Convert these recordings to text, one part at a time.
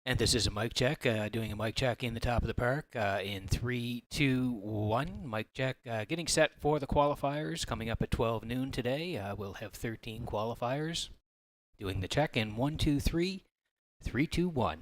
And this is a mic check, doing a mic check in the top of the park in 3, 2, 1. Mic check, getting set for the qualifiers coming up at 12 noon today. We'll have 13 qualifiers. Doing the check in 1, 2, 3, 3, 2, 1.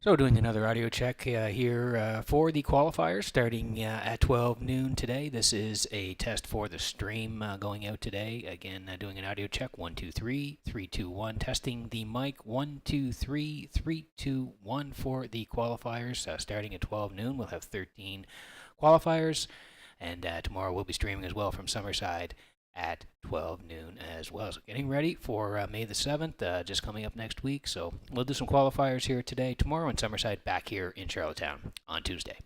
So doing another audio check here for the qualifiers starting at 12 noon today. This is a test for the stream going out today. Again, doing an audio check 1, 2, 3, 3, 2, 1. Testing the mic 1, 2, 3, 3, 2, 1 for the qualifiers starting at 12 noon. We'll have 13 qualifiers, and tomorrow we'll be streaming as well from Summerside at 12 noon as well. So getting ready for May the 7th, just coming up next week. So we'll do some qualifiers here today, tomorrow in Summerside, back here in Charlottetown on Tuesday.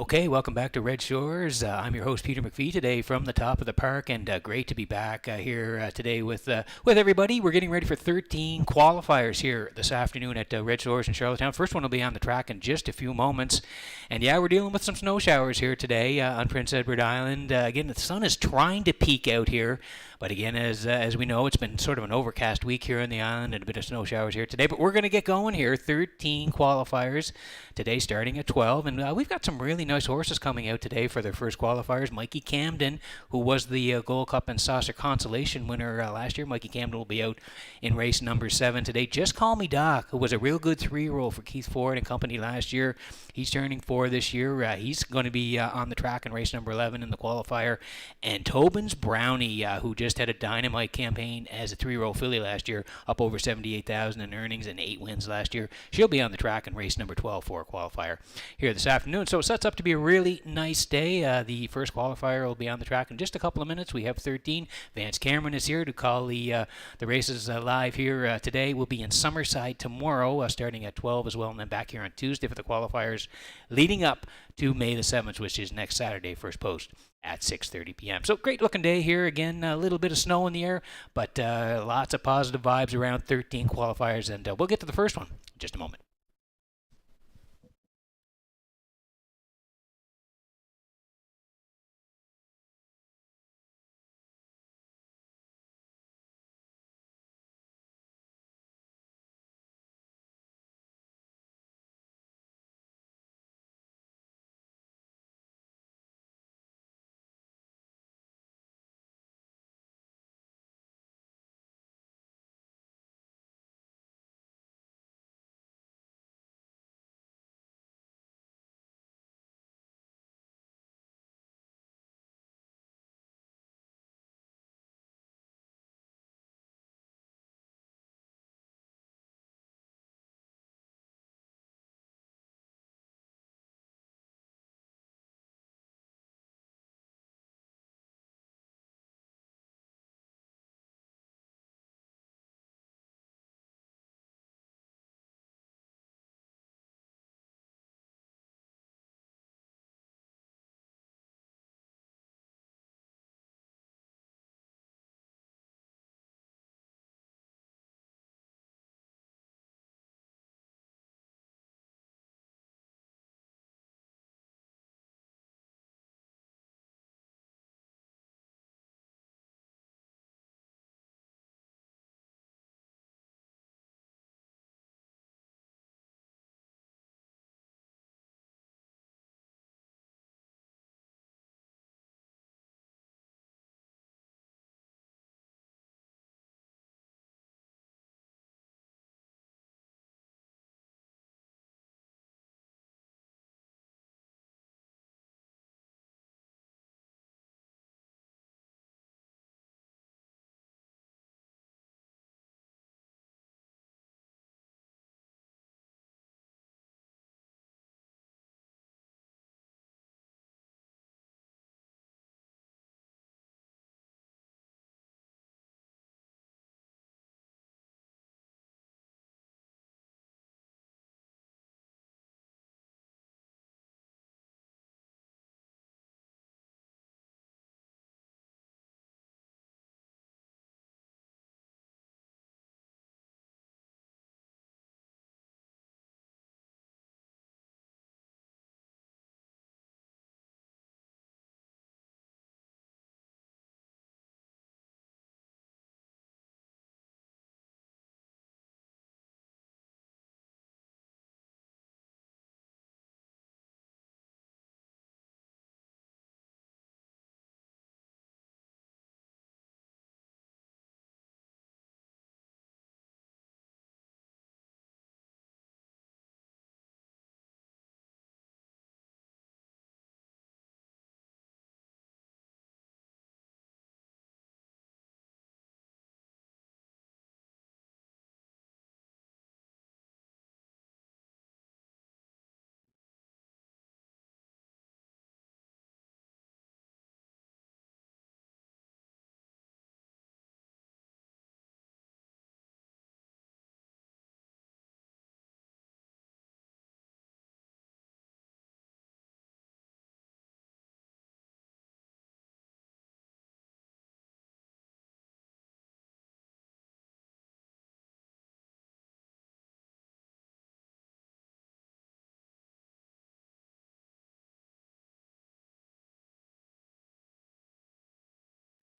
Okay, welcome back to Red Shores. I'm your host Peter McPhee today from the top of the park, and great to be back here today with everybody. We're getting ready for 13 qualifiers here this afternoon at Red Shores in Charlottetown. First one will be on the track in just a few moments, and yeah, we're dealing with some snow showers here today on Prince Edward Island. Again, the sun is trying to peak out here, but again, as we know, it's been sort of an overcast week here on the island, and a bit of snow showers here today. But we're going to get going here. 13 qualifiers today, starting at 12, and we've got some really nice horses coming out today for their first qualifiers. Mikey Camden, who was the Gold Cup and Saucer Consolation winner last year. Mikey Camden will be out in race number 7 today. Just Call Me Doc, who was a real good 3-year-old for Keith Ford and company last year. He's turning 4 this year. He's going to be on the track in race number 11 in the qualifier. And Tobin's Brownie, who just had a dynamite campaign as a 3-year-old filly last year, up over 78,000 in earnings and 8 wins last year. She'll be on the track in race number 12 for a qualifier here this afternoon. So it sets up to be a really nice day. The first qualifier will be on the track in just a couple of minutes. We have 13. Vance Cameron is here to call the races live here today. We'll be in Summerside tomorrow, starting at 12 as well, and then back here on Tuesday for the qualifiers, leading up to May the 7th, which is next Saturday, first post at 6:30 p.m. So great looking day here. Again, a little bit of snow in the air, but lots of positive vibes around 13 qualifiers, and we'll get to the first one in just a moment.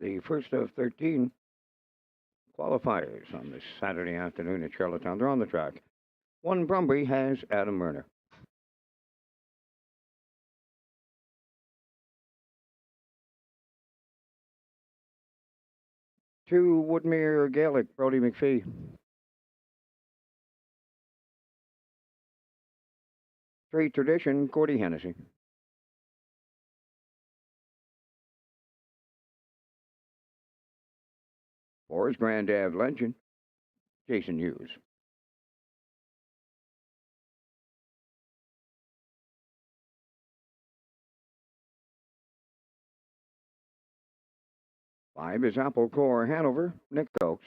the first of 13 qualifiers on this Saturday afternoon at Charlottetown. They're on the track. 1 Brumby has Adam Murner. 2 Woodmere Gaelic, Brody McPhee. 3 Tradition, Cordy Hennessy. 4 is Grand Ave Legend, Jason Hughes. 5 is Apple Core Hanover, Nick Oakes.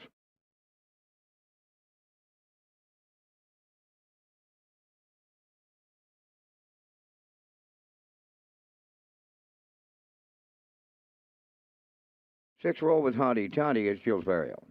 6 Roll with Hottie Toddy is Jules Burial.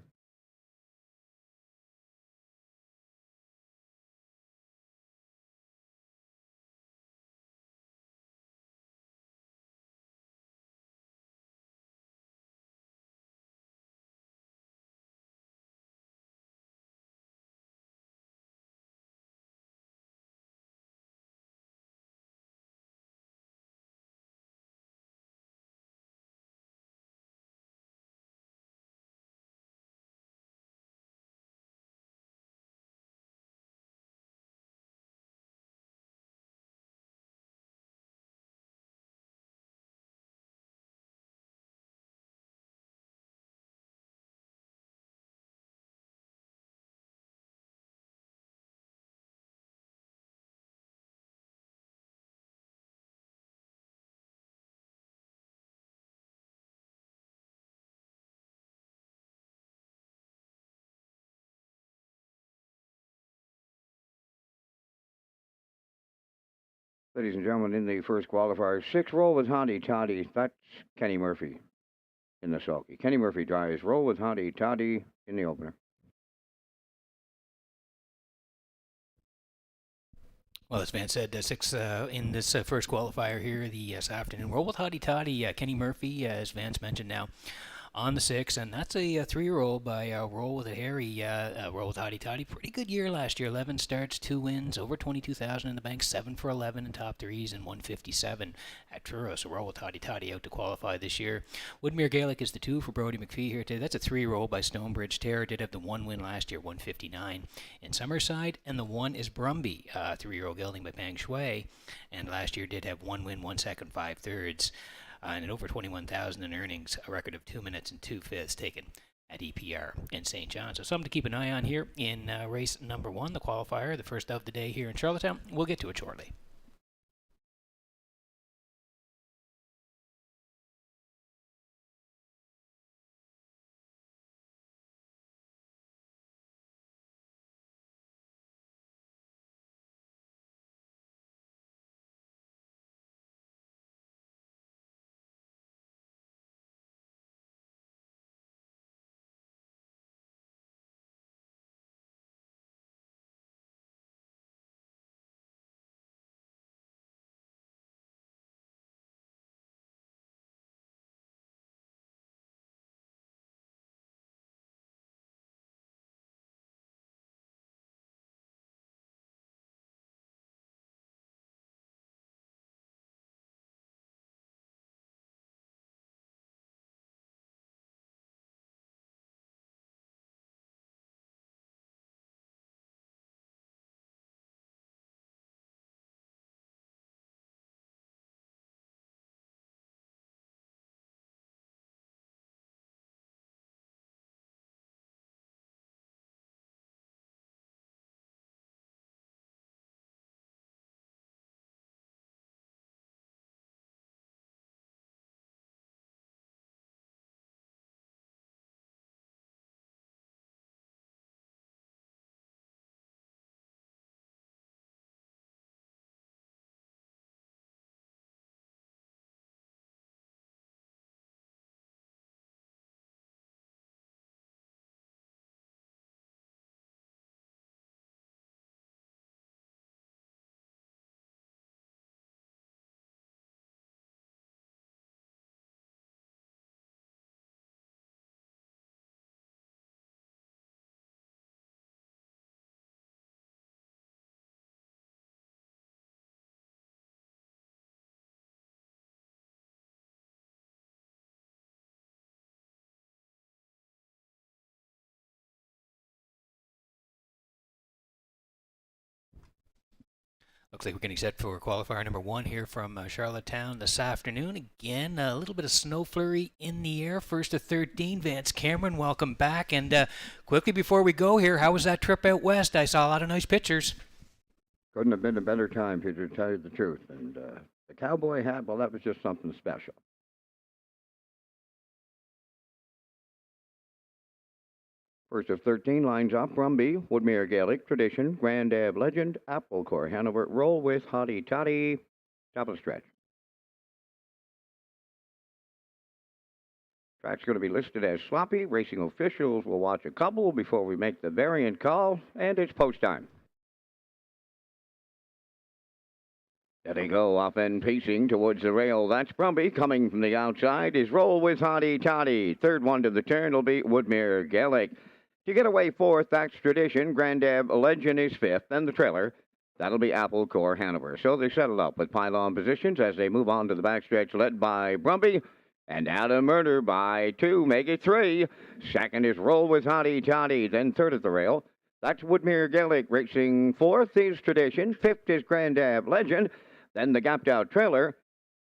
'Ladies and gentlemen, in the first qualifier, 6 Roll with Hottie Toddy. That's Kenny Murphy in the sulky. Kenny Murphy drives Roll with Hottie Toddy in the opener. Well, as Van said, 6 in this first qualifier here this afternoon. Roll with Hottie Toddy, Kenny Murphy, as Van's mentioned now, on the 6, and that's a 3-year-old by Roll with a Harry, Roll with Hottie Toddy. Pretty good year last year. 11 starts, 2 wins, over 22,000 in the bank, 7 for 11 in top threes, and 157 at Truro. So Roll with Hottie Toddy out to qualify this year. Woodmere Gaelic is the 2 for Brody McPhee here today. That's a 3-year-old by Stonebridge Terror. Did have the 1 win last year, 159 in Summerside, and the 1 is Brumby, 3-year-old gelding by Pang Shui, and last year did have 1 win, 1 second, 5 thirds. And over 21,000 in earnings, a record of 2 minutes and 2 fifths taken at EPR in St. John. So something to keep an eye on here in race number 1, the qualifier, the first of the day here in Charlottetown. We'll get to it shortly. Looks like we're getting set for qualifier number 1 here from Charlottetown this afternoon. Again, a little bit of snow flurry in the air. First to 13, Vance Cameron, welcome back. And quickly before we go here, how was that trip out west? I saw a lot of nice pictures. Couldn't have been a better time, Peter, to tell you the truth. And the cowboy hat, well, that was just something special. First of 13 lines up, Brumby, Woodmere Gaelic, Tradition, Grand Ave Legend, Apple Core, Hanover, Roll with Hottie Toddy, top of the stretch. Track's going to be listed as sloppy. Racing officials will watch a couple before we make the variant call, and it's post time. There they go, off and pacing towards the rail. That's Brumby. Coming from the outside is Roll with Hottie Toddy. Third one to the turn will be Woodmere Gaelic. To get away fourth, that's Tradition. Grand Ave Legend is fifth. And the trailer, that'll be Apple Core Hanover. So they settle up with pylon positions as they move on to the backstretch, led by Brumby. And Adam Murder by 2, make it 3. Second is Roll with Hottie Toddy. Then third at the rail, that's Woodmere Gaelic. Racing fourth is Tradition. Fifth is Grand Ave Legend. Then the gapped out trailer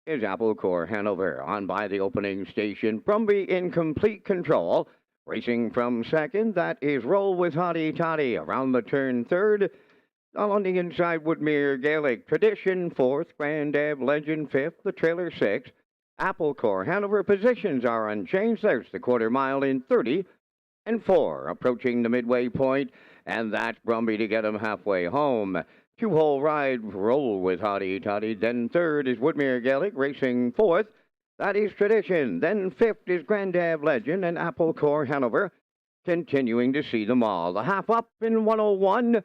is Apple Core Hanover. On by the opening station, Brumby in complete control. Racing from second, that is Roll with Hottie Toddy. Around the turn third, all on the inside, Woodmere Gaelic. Tradition fourth, Grand Ave Legend fifth, the trailer sixth. Apple Core Hanover positions are unchanged. There's the quarter mile in 30 and 4, approaching the midway point, and that's Brumby to get him halfway home. Two-hole ride, Roll with Hottie Toddy. Then third is Woodmere Gaelic, racing fourth. That is Tradition. Then fifth is Grand Ave Legend and Apple Core Hanover, continuing to see them all. The half up in 101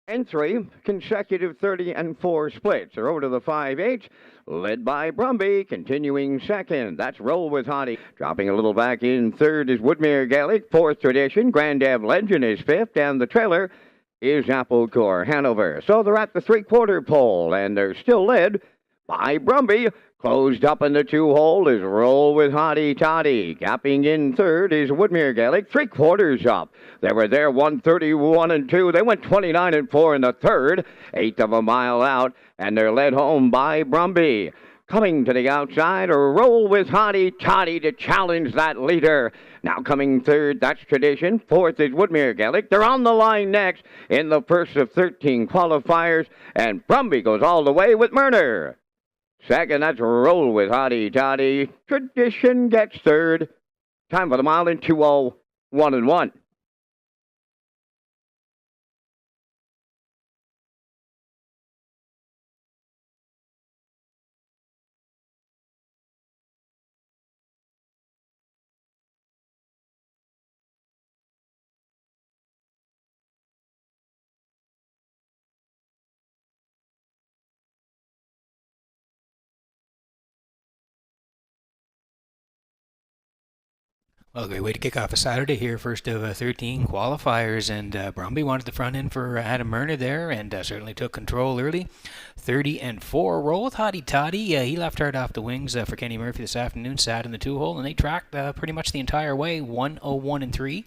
and 3, consecutive 30 and 4 splits. They're over to the 5/8, led by Brumby, continuing second. That's Roll with Hottie. Dropping a little back in third is Woodmere Gaelic. Fourth, Tradition. Grand Ave Legend is fifth, and the trailer is Apple Core Hanover. So they're at the three-quarter pole, and they're still led by Brumby. Closed up in the two-hole is Roll with Hottie Toddy. Gapping in third is Woodmere Gaelic. Three-quarters up. They were there 131 and 2. They went 29 and 4 in the third. Eighth of a mile out, and they're led home by Brumby. Coming to the outside, a Roll with Hottie Toddy to challenge that leader. Now coming third, that's Tradition. Fourth is Woodmere Gaelic. They're on the line next in the first of 13 qualifiers, and Brumby goes all the way with Murner. Second, that's Roll with Hottie Toddy. Tradition gets third. Time for the mile in 2:01 and 1. Well, a great way to kick off a Saturday here. First of 13 qualifiers, and Brumby wanted the front end for Adam Murner there, and certainly took control early. 30 and 4. Roll with Hottie Toddy. He left hard off the wings for Kenny Murphy this afternoon. Sat in the two-hole, and they tracked pretty much the entire way. 101 and 3.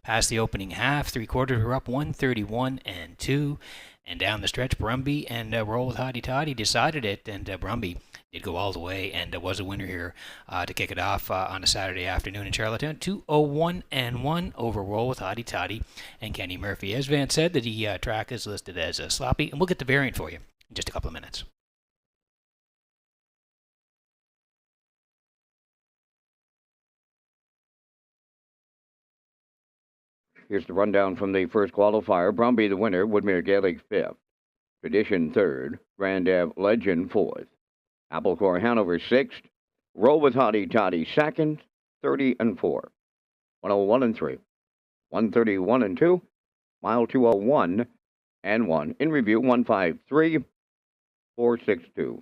Past the opening half, three-quarters were up 131 and 2. And down the stretch, Brumby and Roll with Hottie Toddy decided it, and Brumby did go all the way and was a winner here to kick it off on a Saturday afternoon in Charlottetown. 2:01 and 1 over Roll with Hottie Toddy and Kenny Murphy. As Van said, the track is listed as sloppy, and we'll get the variant for you in just a couple of minutes. Here's the rundown from the first qualifier. Brumby the winner, Woodmere Gaelic fifth. Tradition third, Grand Ave Legend fourth. Apple Core Hanover sixth. Roll with Hottie Toddy second, 30 and 4. 101 and 3. 131 and 2. Mile 2:01 and 1. In review, 153, 462.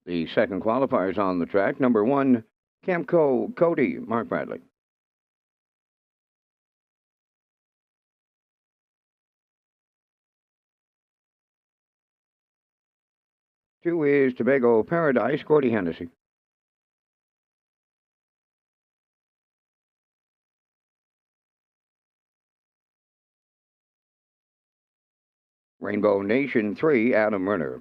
The second qualifier is on the track. Number 1, Camco Cody, Mark Bradley. 2 is Tobago Paradise, Gordy Hennessy. Rainbow Nation 3, Adam Werner.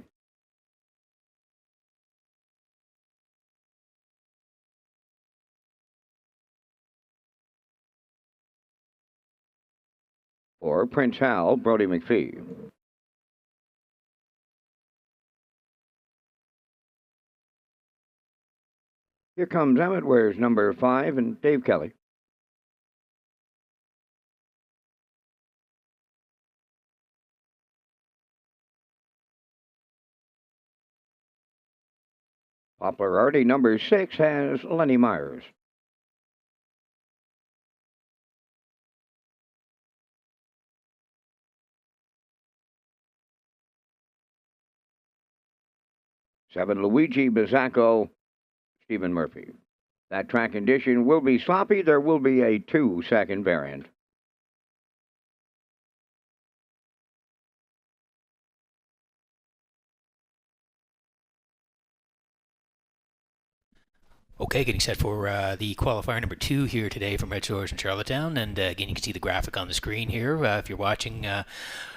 For Prince Hal, Brody McPhee. Here comes Emmett, wears number 5, and Dave Kelly. Popularity number 6 has Lenny Myers. Seven, Luigi Bizzacco, Stephen Murphy. That track condition will be sloppy. There will be a 2-second variant. Okay, getting set for the qualifier number 2 here today from Redshores in Charlottetown. And again, you can see the graphic on the screen here. If you're watching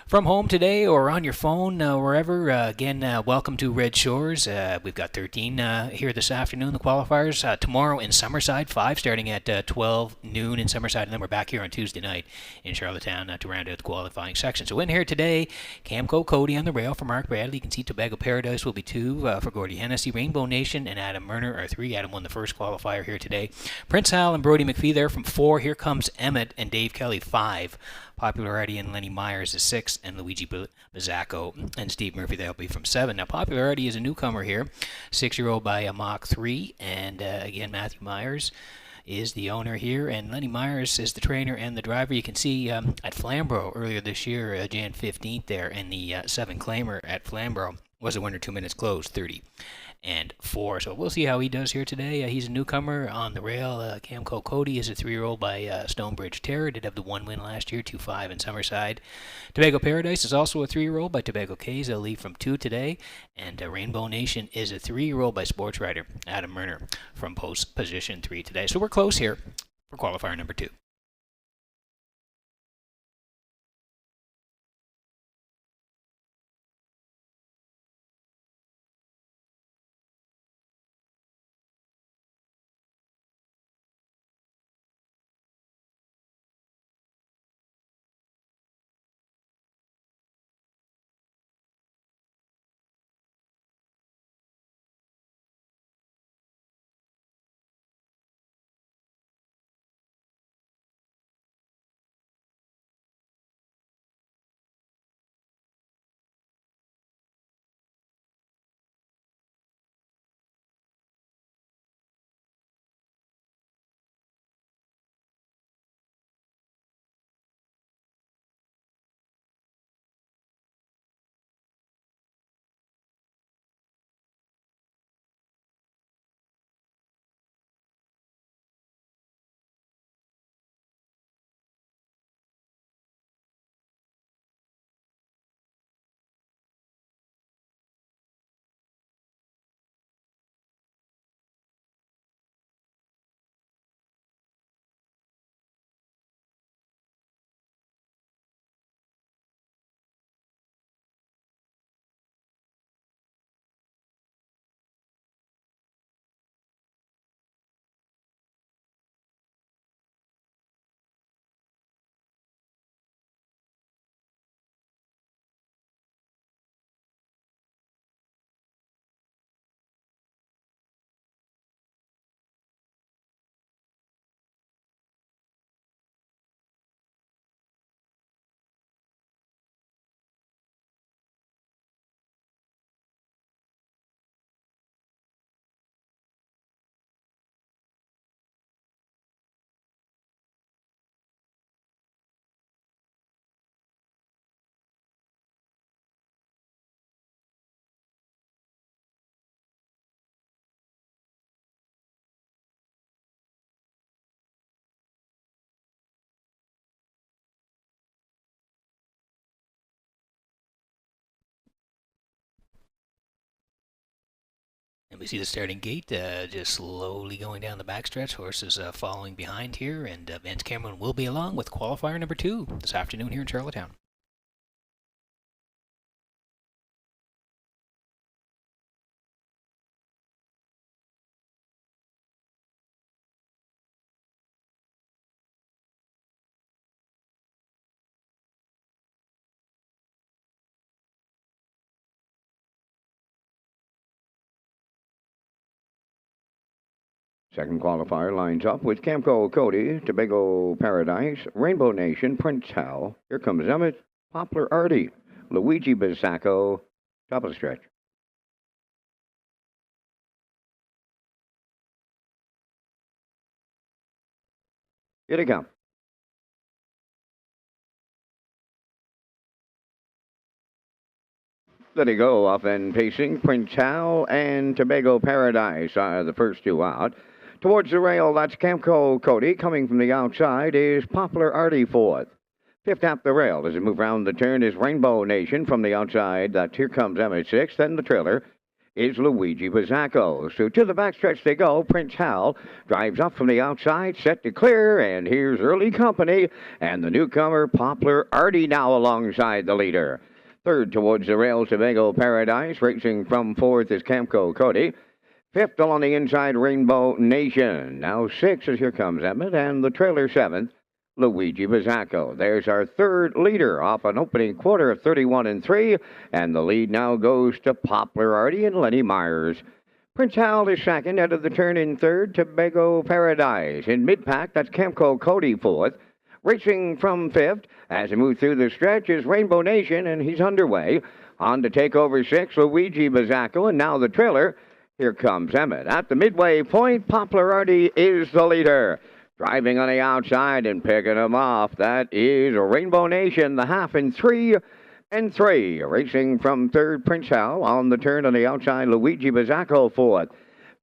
from home today or on your phone, wherever, again, welcome to Red Shores. We've got 13 here this afternoon, the qualifiers. Tomorrow in Summerside, 5 starting at 12 noon in Summerside. And then we're back here on Tuesday night in Charlottetown to round out the qualifying section. So in here today, Camco Cody on the rail for Mark Bradley. You can see Tobago Paradise will be 2 for Gordy Hennessy. Rainbow Nation and Adam Werner are 3. Adam won the first qualifier here today. Prince Hal and Brody McPhee there from 4. Here comes Emmett and Dave Kelly, 5. Popularity and Lenny Myers is 6, and Luigi Bizzacco and Steve Murphy, they'll be from 7. Now, Popularity is a newcomer here, 6-year-old by Mach 3, and again, Matthew Myers is the owner here, and Lenny Myers is the trainer and the driver. You can see at Flamborough earlier this year, Jan 15th there, in the 7 claimer at Flamborough was a winner 2 minutes closed, 30-4. So we'll see how he does here today. He's a newcomer on the rail. Camco Cody is a 3-year-old by Stonebridge Terror. Did have the 1 win last year, 2-5 in Summerside. Tobago Paradise is also a 3-year-old by Tobago K's. They'll leave from 2 today. And Rainbow Nation is a 3-year-old by Sports Rider Adam Werner from position 3 today. So we're close here for qualifier number 2. And we see the starting gate just slowly going down the backstretch. Horses following behind here, and Vance Cameron will be along with qualifier number 2 this afternoon here in Charlottetown. Second qualifier lines up with Camco Cody, Tobago Paradise, Rainbow Nation, Prince Hal. Here comes Emmett, Poplar Artie, Luigi Bizzacco, top of the stretch. Here they come. There they go, off and pacing. Prince Hal and Tobago Paradise are the first two out. Towards the rail, that's Camco Cody. Coming from the outside is Poplar Artie fourth. Fifth up the rail as it moves around the turn is Rainbow Nation from the outside. That's Here Comes Emmett sixth. Then the trailer is Luigi Bizzacco. So to the backstretch they go. Prince Hal drives up from the outside, set to clear, and here's early company. And the newcomer, Poplar Artie, now alongside the leader. Third towards the rail, Tobago Paradise. Racing from fourth is Camco Cody. Fifth along the inside, Rainbow Nation. Now sixth as Here Comes Emmett, and the trailer seventh, Luigi Bizzacco. There's our third leader off an opening quarter of 31-3, and the lead now goes to Poplar Artie and Lenny Myers. Prince Hal is second, out of the turn in third, Tobago Paradise. In mid-pack, that's Camco Cody fourth. Racing from fifth, as he moves through the stretch, is Rainbow Nation, and he's underway. On to take over six, Luigi Bizzacco, and now the trailer. Here comes Emmett. At the midway point, Poplar Artie is the leader. Driving on the outside and picking him off, that is Rainbow Nation, the half in 3-3. Racing from third, Prince Hal. On the turn on the outside, Luigi Bizzacco fourth.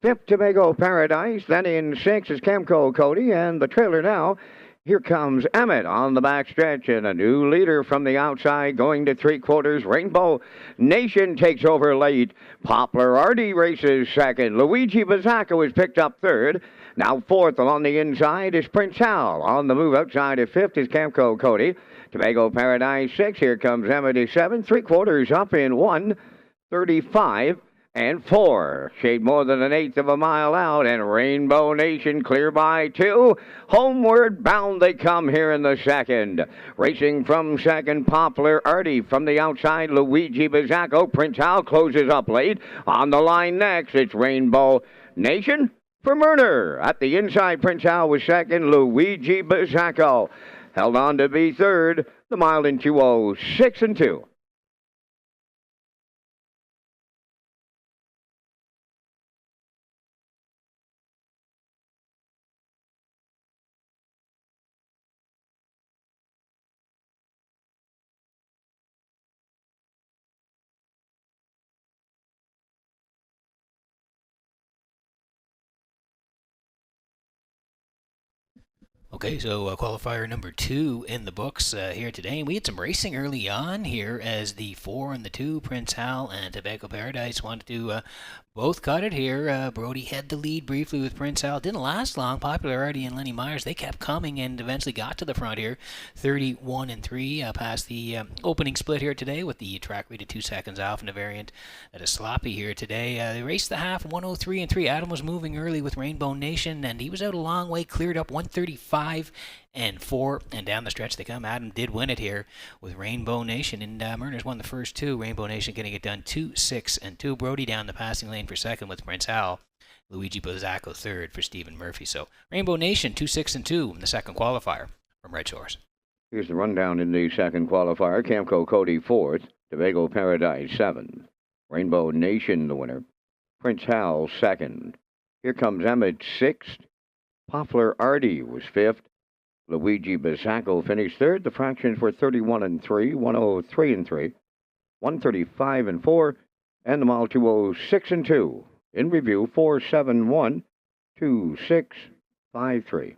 Fifth, Tobago Paradise. Then in sixth is Camco Cody, and the trailer now. Here comes Emmett on the backstretch, and a new leader from the outside going to three-quarters. Rainbow Nation takes over late. Poplar Artie races second. Luigi Bizzacco is picked up third. Now fourth along the inside is Prince Hal. On the move outside of fifth is Camco Cody. Tobago Paradise six. Here comes Emmett is seven. Three-quarters up in 1:35. And 4. Shade more than an eighth of a mile out, and Rainbow Nation clear by 2. Homeward bound they come here in the second. Racing from second, Poplar Artie. From the outside, Luigi Bizzacco. Prince Hal closes up late. On the line next, it's Rainbow Nation for Murner. At the inside, Prince Hal was second. Luigi Bizzacco held on to be third. The mile in 2:06-2. Okay, so qualifier number 2 in the books here today. And we had some racing early on here as the 4 and the 2, Prince Hal and Tobago Paradise, wanted to both cut it here. Brody had the lead briefly with Prince Hal. Didn't last long. Poplar Artie and Lenny Myers, they kept coming and eventually got to the front here. 31-3 past the opening split here today with the track rated 2 seconds off in the variant that is sloppy here today. They raced the half 1:03-3. Adam was moving early with Rainbow Nation, and he was out a long way, cleared up 1:35-4, and down the stretch they come. Adam did win it here with Rainbow Nation, and Murners won the first two. Rainbow Nation getting it done 2-6-2. Brody down the passing lane for second with Prince Hal. Luigi Bizzacco third for Stephen Murphy. So Rainbow Nation 2-6-2 in the second qualifier from Redshores. Here's the rundown in the second qualifier. Camco Cody fourth. Tobago Paradise seventh. Rainbow Nation the winner. Prince Hal second. Here comes Emmett sixth. Poplar Artie was fifth. Luigi Bizzacco finished third. The fractions were 31-3, 1:03-3, 1:35-4, and the mile 2:06-2. In review, 4:71, 2:6-5-3.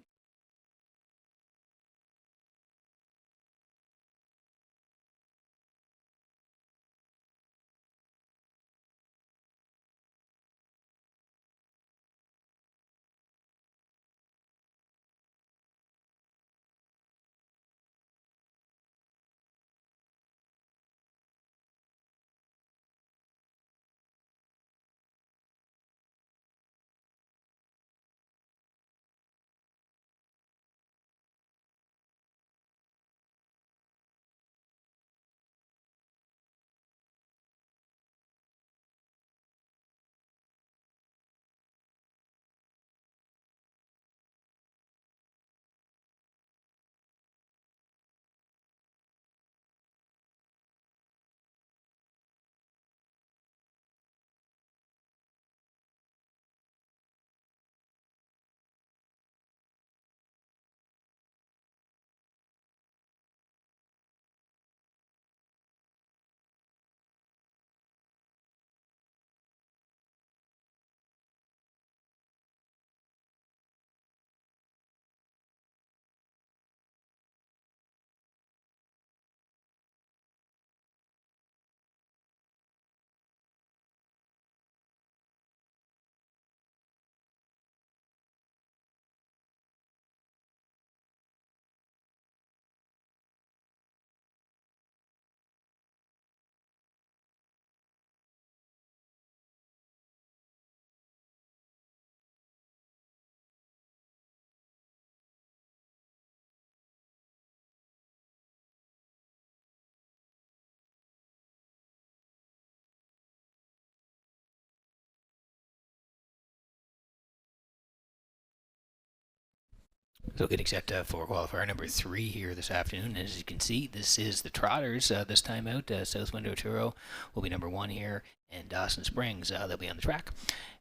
So getting set for qualifier number 3 here this afternoon. And as you can see, this is the Trotters this time out. Southwind Arturo will be number 1 here, and Dawson Springs, they'll be on the track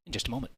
in just a moment.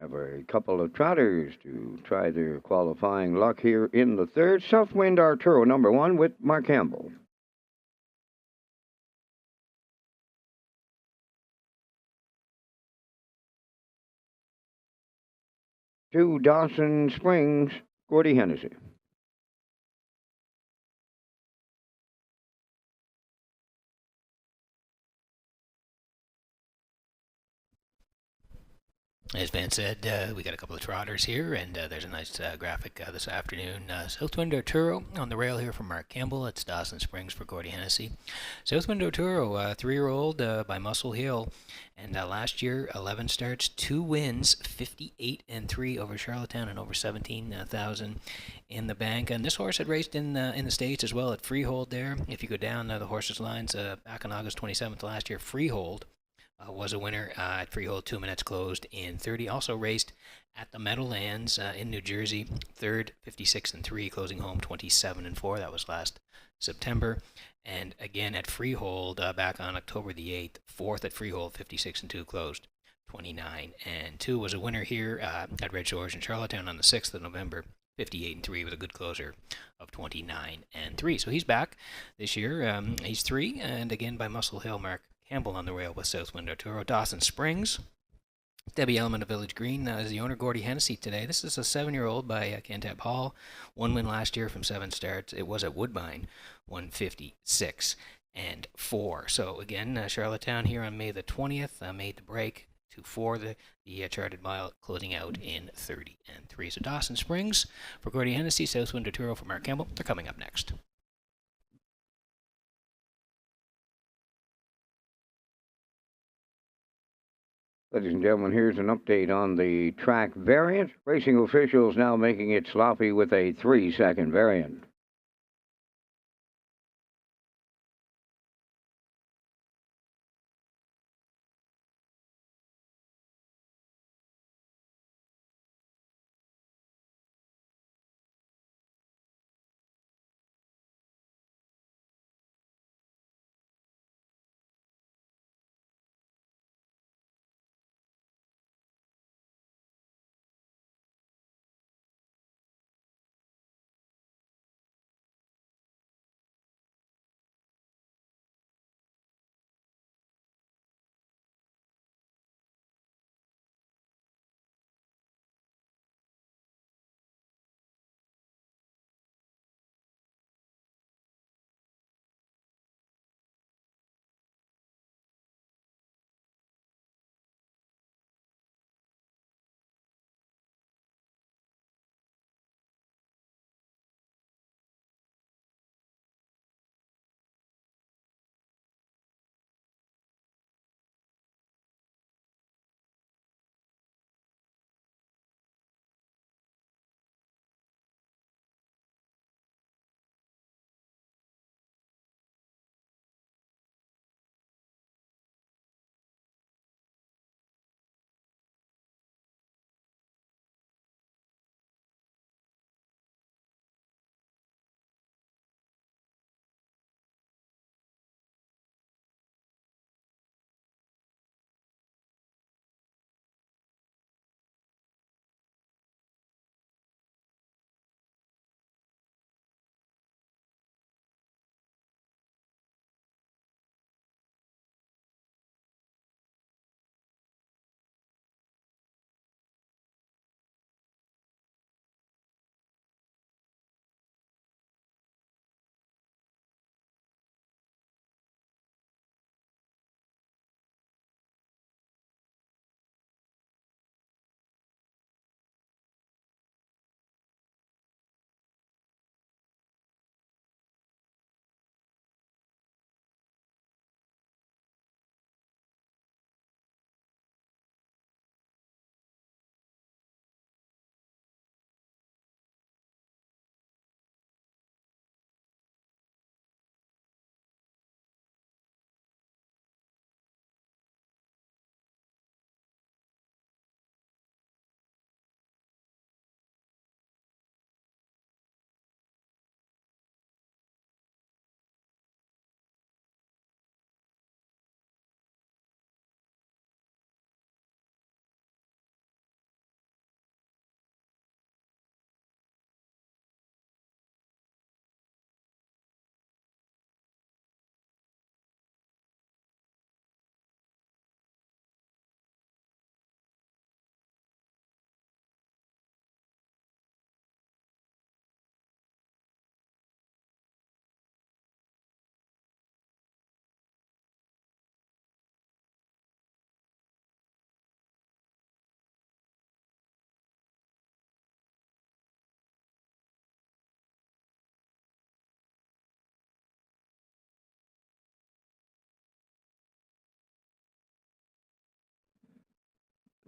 Have a couple of trotters to try their qualifying luck here in the third. Southwind Arturo, number 1, with Mark Campbell. To Dawson Springs, Gordy Hennessy. As Van said, we got a couple of trotters here, and there's a nice graphic this afternoon. Southwind Arturo on the rail here from Mark Campbell. It's Dawson Springs for Gordy Hennessy. Southwind Arturo, 3-year-old by Muscle Hill, and last year 11 starts, 2 wins, 58-3 over Charlottetown, and over 17,000 in the bank. And this horse had raced in the States as well at Freehold there. If you go down the horses lines back on August 27th last year, Freehold was a winner at Freehold, 2 minutes closed in 30. Also raced at the Meadowlands in New Jersey, third, 56-3, closing home 27-4. That was last September. And again at Freehold back on October the 8th, fourth at Freehold, 56-2, closed 29-2. Was a winner here at Red Shores in Charlottetown on the 6th of November, 58-3, with a good closer of 29-3. So he's back this year. He's 3, and again by Muscle Hill, Mark Campbell on the rail with Southwind Arturo. Dawson Springs, Debbie Element of Village Green is the owner. Gordy Hennessy today. This is a 7-year-old by Cantab Hall. 1 win last year from 7 starts. It was at Woodbine, 156-4. So again, Charlottetown here on May the 20th made the break to 4 the charted mile, closing out in 30-3. So Dawson Springs for Gordy Hennessy, Southwind Arturo for Mark Campbell. They're coming up next. Ladies and gentlemen, here's an update on the track variant. Racing officials now making it sloppy with a 3-second variant.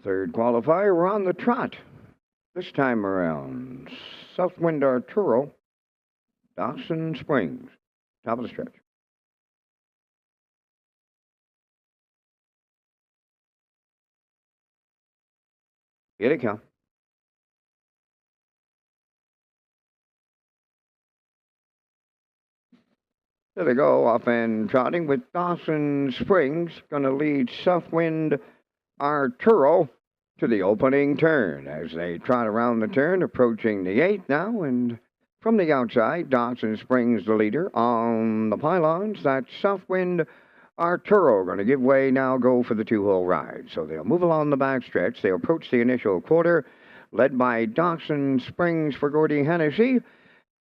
Third qualifier, we're on the trot. This time around, Southwind Arturo, Dawson Springs. Top of the stretch. Here they come. There they go, off and trotting with Dawson Springs. Going to lead Southwind Arturo to the opening turn as they trot around the turn, approaching the 8th now. And from the outside, Dawson Springs the leader on the pylons. That's Southwind Arturo going to give way now, go for the 2-hole ride. So they'll move along the backstretch. They approach the initial quarter, led by Dawson Springs for Gordy Hennessy.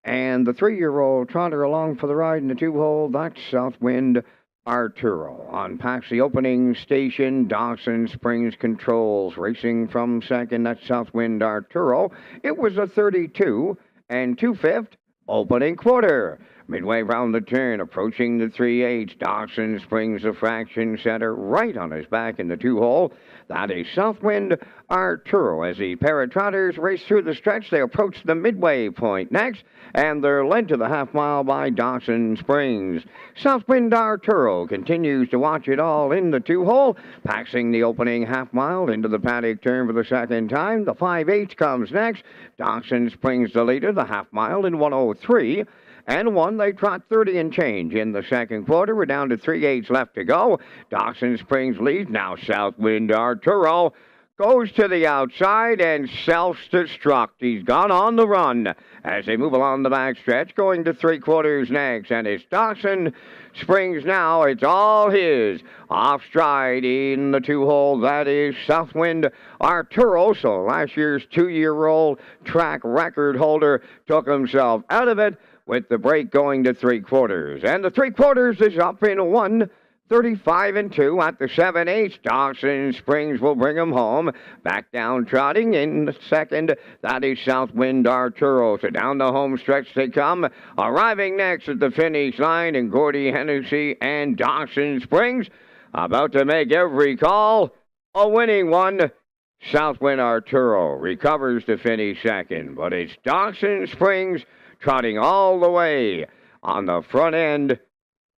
And the 3-year-old trotter along for the ride in the 2-hole, that's Southwind Arturo. On past the opening station, Dawson Springs controls. Racing from second, that's Southwind Arturo. It was a 32 and 2/5 opening quarter. Midway round the turn, approaching the 3/8, Dawson Springs a fraction center, right on his back in the 2-hole. That is Southwind Arturo. As the pair of trotters race through the stretch, they approach the midway point next, and they're led to the half-mile by Dawson Springs. Southwind Arturo continues to watch it all in the 2-hole, passing the opening half-mile into the paddock turn for the second time. The 5/8 comes next. Dawson Springs the leader, the half-mile in 1:03. And 1, they trot 30 and change in the second quarter. We're down to 3/8 left to go. Dawson Springs leads. Now Southwind Arturo goes to the outside and self-destruct. He's gone on the run as they move along the backstretch, going to 3/4 next. And it's Dawson Springs now. It's all his. Off stride in the 2-hole. That is Southwind Arturo. So last year's 2-year-old track record holder took himself out of it with the break going to 3/4. And the 3/4 is up in 1:35 and 2 at the 7/8. Dawson Springs will bring him home. Back down trotting in the second. That is Southwind Arturo. So down the home stretch they come. Arriving next at the finish line, and Gordy Hennessy and Dawson Springs about to make every call a winning one. Southwind Arturo recovers to finish second, but it's Dawson Springs trotting all the way on the front end.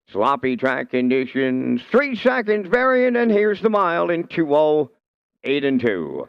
Sloppy track conditions. 3 seconds variant, and here's the mile in 2:08 and 2.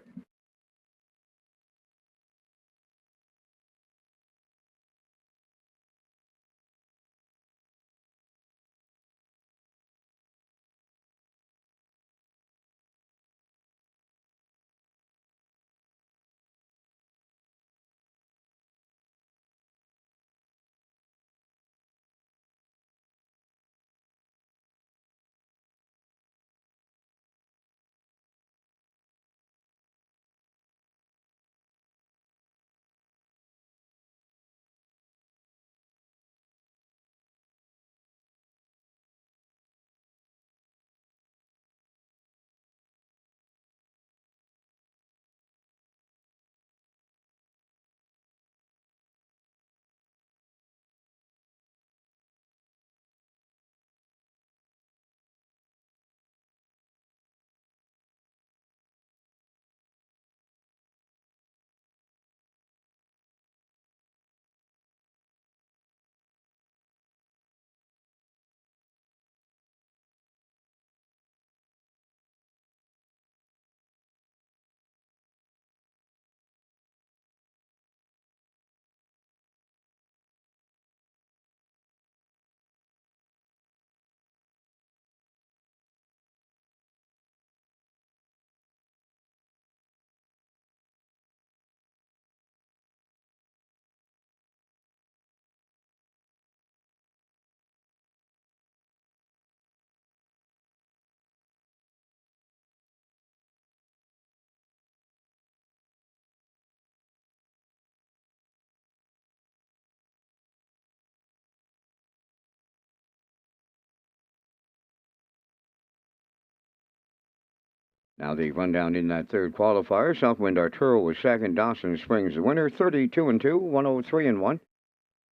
Now the rundown in that third qualifier. Southwind Arturo was second. Dawson Springs the winner. 32 and 2, 1:03 and 1,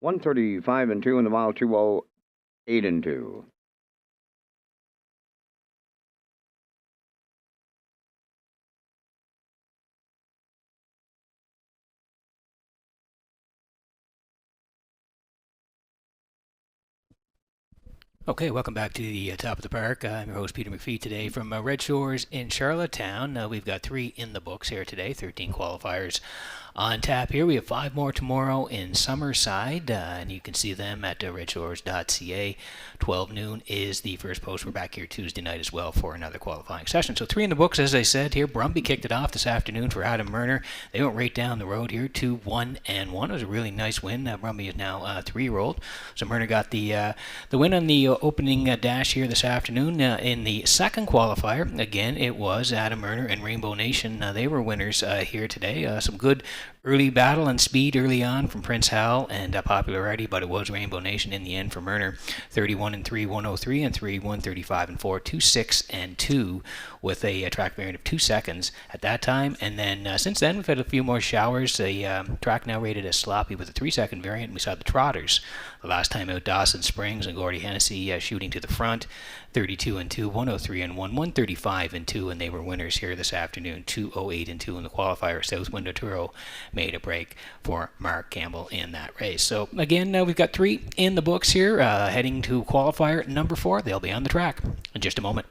1:35 and 2 in the mile, 2:08 and 2. Okay, welcome back to the top of the park. I'm your host, Peter McPhee, today from Red Shores in Charlottetown. We've got 3 in the books here today, 13 qualifiers on tap here. We have 5 more tomorrow in Summerside, and you can see them at Redshores.ca. 12 noon is the first post. We're back here Tuesday night as well for another qualifying session. So 3 in the books, as I said here. Brumby kicked it off this afternoon for Adam Murner. They went right down the road here, 2-1-1. It was a really nice win. Brumby is now 3-year-old. So Murner got the win on the opening dash here this afternoon. In the second qualifier, again, it was Adam Murner and Rainbow Nation. They were winners here today. Some good early battle and speed early on from Prince Hal and popularity, but it was Rainbow Nation in the end for Murner. 31-3, 103 and 3, 135 and 4, 26 and 2 with a track variant of 2 seconds at that time. And then since then, we've had a few more showers. The track now rated as sloppy with a 3-second variant. We saw the Trotters the last time out, Dawson Springs and Gordy Hennessy shooting to the front. 32 and 2, 103 and 1, 135 and 2, and they were winners here this afternoon. 208 and 2 in the qualifier. South Windoturo made a break for Mark Campbell in that race. So again, we've got 3 in the books here, heading to qualifier number 4. They'll be on the track in just a moment.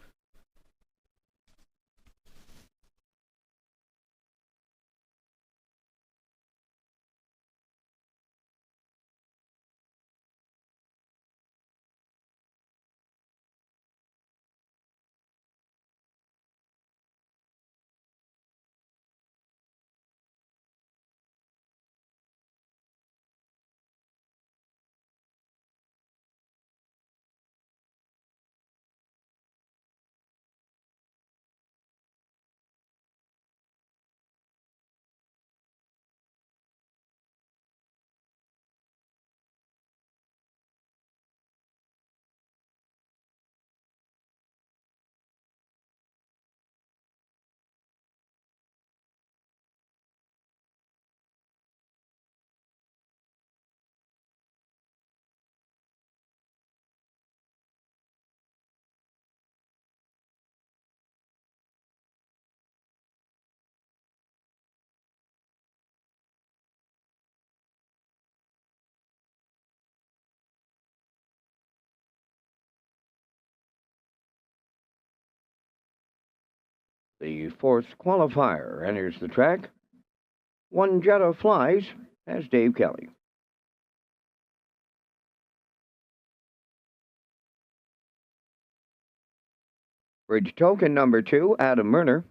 The 4th qualifier enters the track. 1 Jetta flies as Dave Kelly. Bridge token number 2, Adam Murner.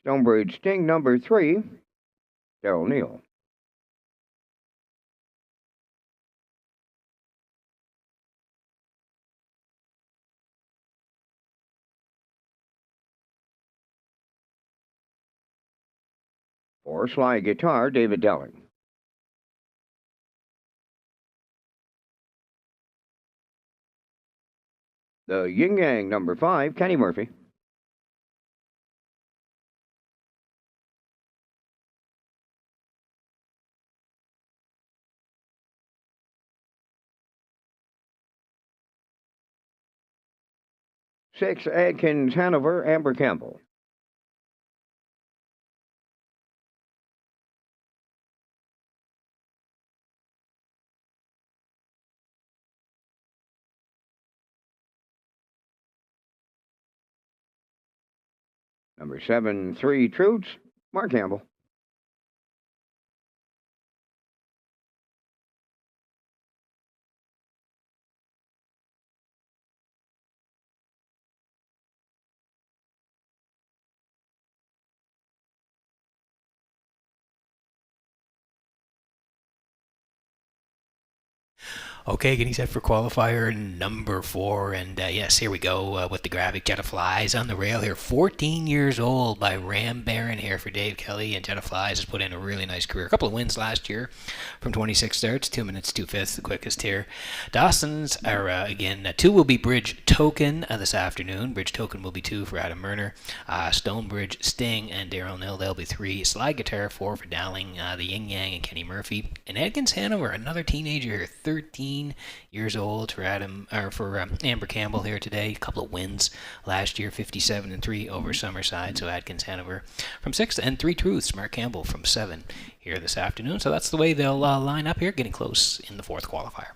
Stonebridge Sting number 3, Daryl Neal. For Sly Guitar, David Delling. The Yin Yang number 5, Kenny Murphy. Six, Adkins Hanover, Amber Campbell. Number 7, 3, Troots, Mark Campbell. Okay, getting set for qualifier number 4, and yes, here we go with the graphic. Jetta Flies on the rail here. 14 years old by Ram Baron here for Dave Kelly, and Jetta Flies has put in a really nice career. A couple of wins last year from 26 starts, 2 minutes 2/5, the quickest here. Dawson's are again 2 will be Bridge Token this afternoon. Bridge Token will be 2 for Adam Murner. Stonebridge Sting and Daryl Neal, they'll be 3. Slide Guitar 4 for Dowling, the Yin Yang and Kenny Murphy. And Adkins Hanover, another teenager here, 13 19 years old for Amber Campbell here today. A couple of wins last year, 57-3 over Summerside. So Adkins Hanover from 6th, and 3 Truths, Mark Campbell from 7 here this afternoon. So that's the way they'll line up here, getting close in the 4th qualifier.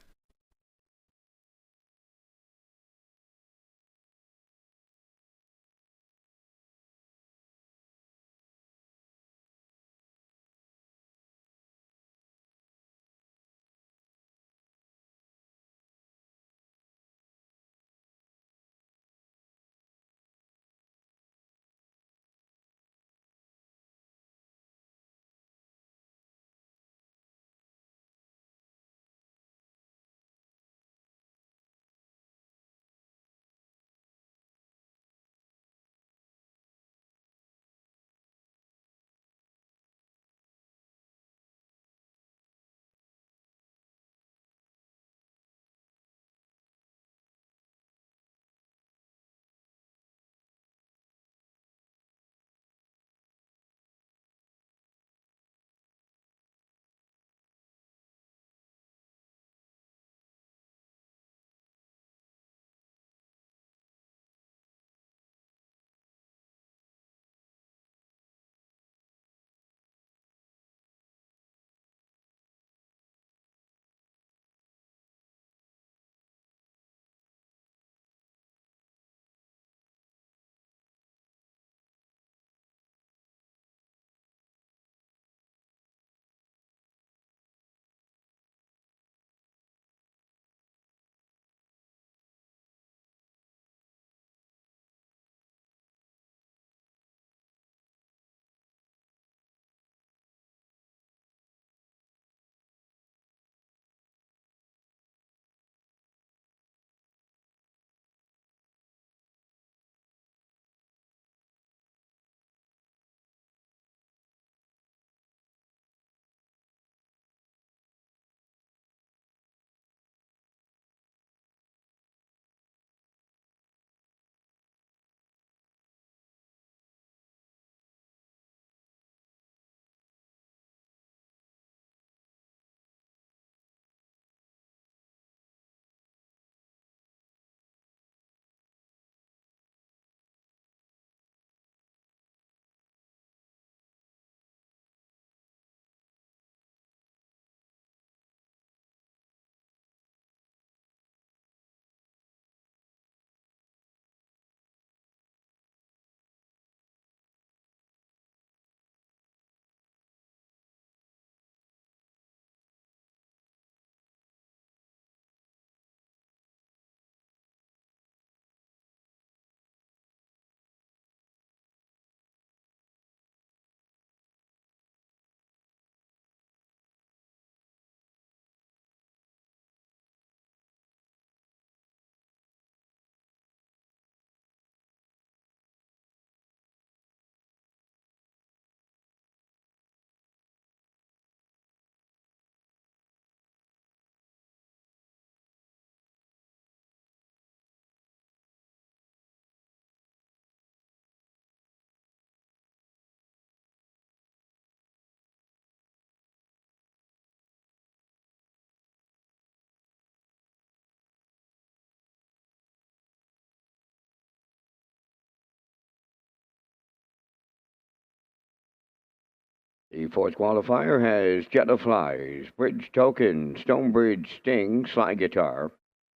The 4th qualifier has Jet of Flies, Bridge Token, Stonebridge Sting, Sly Guitar,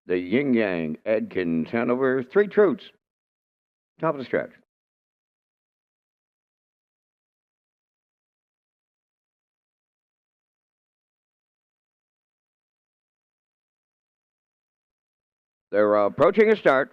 the Yin Yang, Adkins Hanover, 3 Truths. Top of the stretch. They're approaching a start.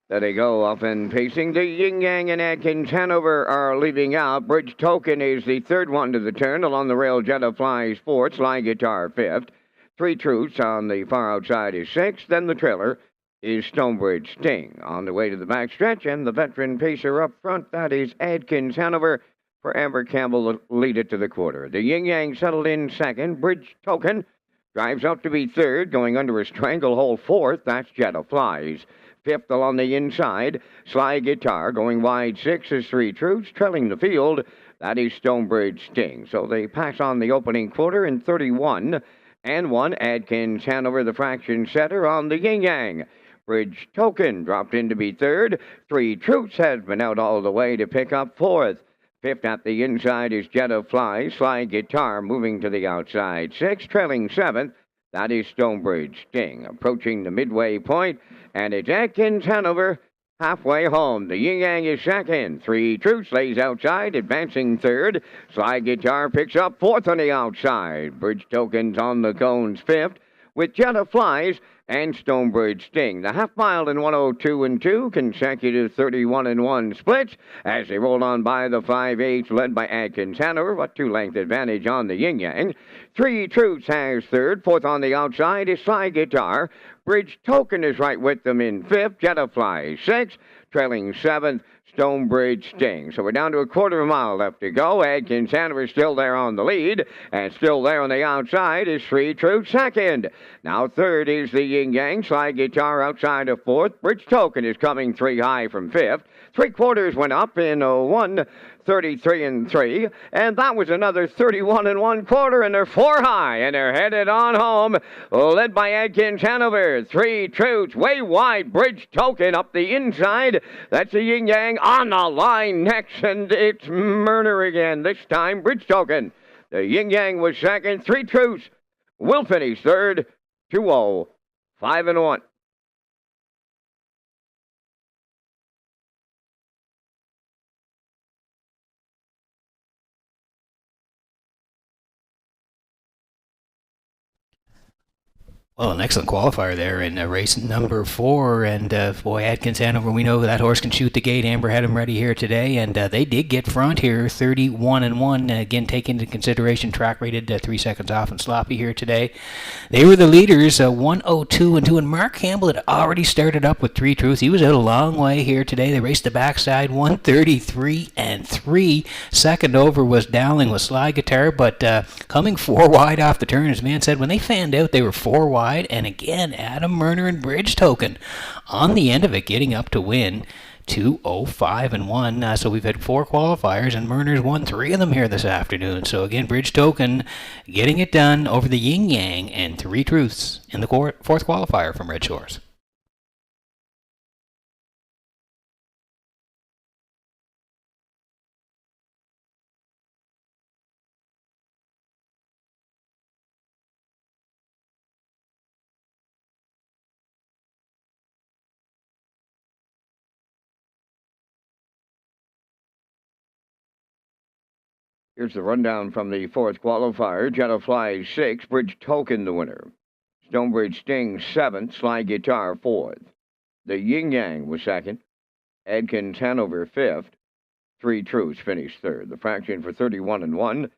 There they go, off and pacing. The Yin Yang and Adkins Hanover are leaving out. Bridge Token is the 3rd one to the turn. Along the rail, Jet of Flies 4th, Sly Guitar 5th. 3 Truths on the far outside is 6th. Then the trailer is Stonebridge Sting. On the way to the backstretch, and the veteran pacer up front, that is Adkins Hanover. For Amber Campbell, lead it to the quarter. The Yin Yang settled in 2nd. Bridge Token drives out to be 3rd, going under a stranglehold 4th. That's Jet of Flies. 5th along the inside, Sly Guitar going wide 6 is 3 Truths, trailing the field. That is Stonebridge Sting. So they pass on the opening quarter in 31 and 1. Adkins Hanover, the fraction setter on the yin yang. Bridge Token dropped in to be third. Three Truths has been out all the way to pick up fourth. Fifth at the inside is Jetta Fly. Sly Guitar moving to the outside. Sixth, trailing seventh. That is Stonebridge Sting. Approaching the midway point, and it's Adkins Hanover halfway home. The Yin Yang is second. Three Truths lays outside, advancing third. Sly Guitar picks up fourth on the outside. Bridge Tokens on the cones fifth, with Jetta Flies and Stonebridge Sting. The half mile in 102 and 2, consecutive 31 and 1 splits as they roll on by the 5/8, led by Adkins Hanover, but 2-length advantage on the Yin Yang. Three Truths has third. Fourth on the outside is Sly Guitar. Bridge Token is right with them in fifth. Jetta Fly sixth. Trailing seventh, Stonebridge Sting. So we're down to a quarter of a mile left to go. Adkins Hanover still there on the lead, and still there on the outside is Three Truths second. Now third is the Yin Yang. Sly Guitar outside of fourth. Bridge Token is coming three high from fifth. Three quarters went up in 1:33 and 3, and that was another 31 and 1/4, and they're four high, and they're headed on home, led by Adkins Hanover. Three Truths way wide. Bridge Token up the inside. That's the Yin Yang on the line next, and it's Murner again. This time, Bridge Token. The Yin Yang was second. Three Truths will finish third. 2-0, 5 and 1. Well, an excellent qualifier there in race number 4. And boy, Adkins Hanover, we know that horse can shoot the gate. Amber had him ready here today, and they did get front here, 31 and 1. Again, taking into consideration track rated 3 seconds off and sloppy here today. They were the leaders, 1:02 and 2. And Mark Campbell had already started up with Three Truths. He was out a long way here today. They raced the backside, 1:33 and 3. Second over was Dowling with Sly Guitar, but coming four wide off the turn, as man said, when they fanned out, they were four wide. And again, Adam Murner and Bridge Token on the end of it, getting up to win 2:05 and 1. So we've had 4 qualifiers, and Murner's won 3 of them here this afternoon. So again, Bridge Token getting it done over the Yin Yang, and Three Truths in the fourth qualifier from Red Shores. Here's the rundown from the fourth qualifier. Jetta Fly 6, Bridge Token the winner. Stonebridge Sting 7th, Sly Guitar 4th. The Yin Yang was second. Adkins Hanover 5th. Three Truths finished third. The fraction for 31 and 1,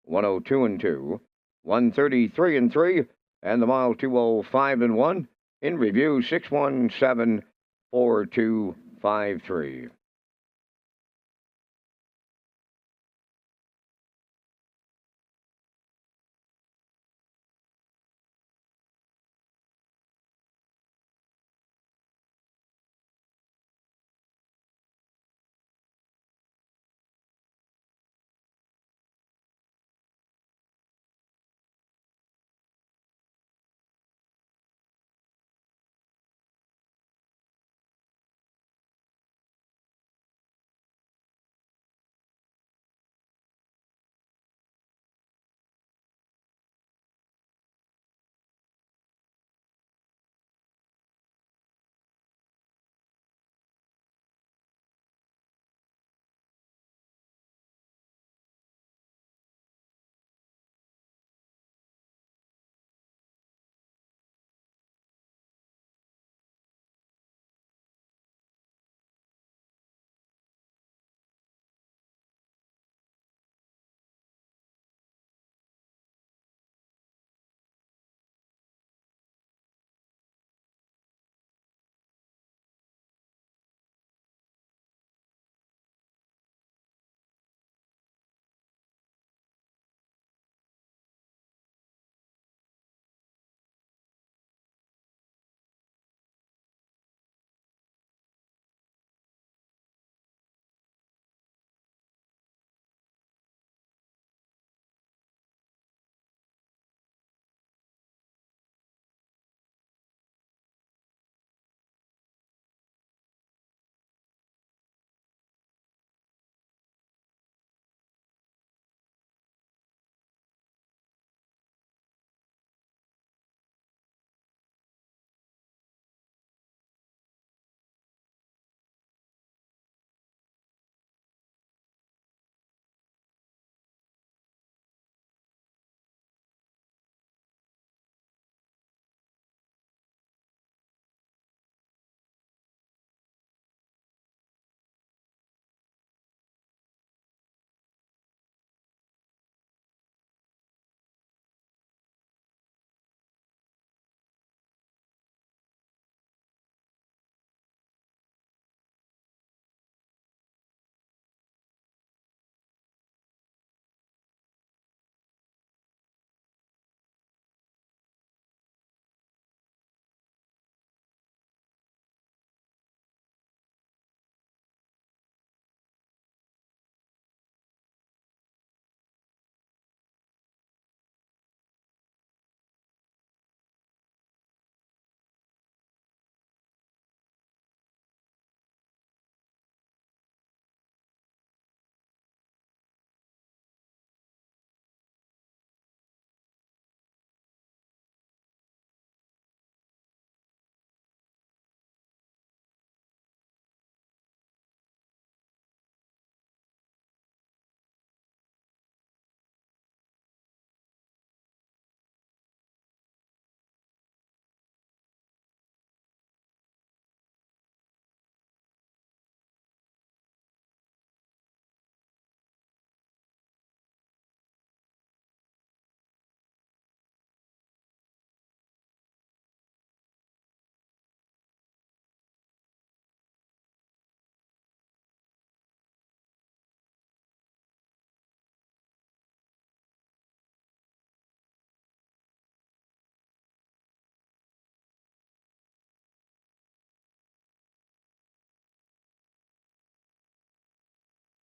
1:02 and 2, 1:33 and 3, and the mile 2:05 and 1. In review, 6:17.4253.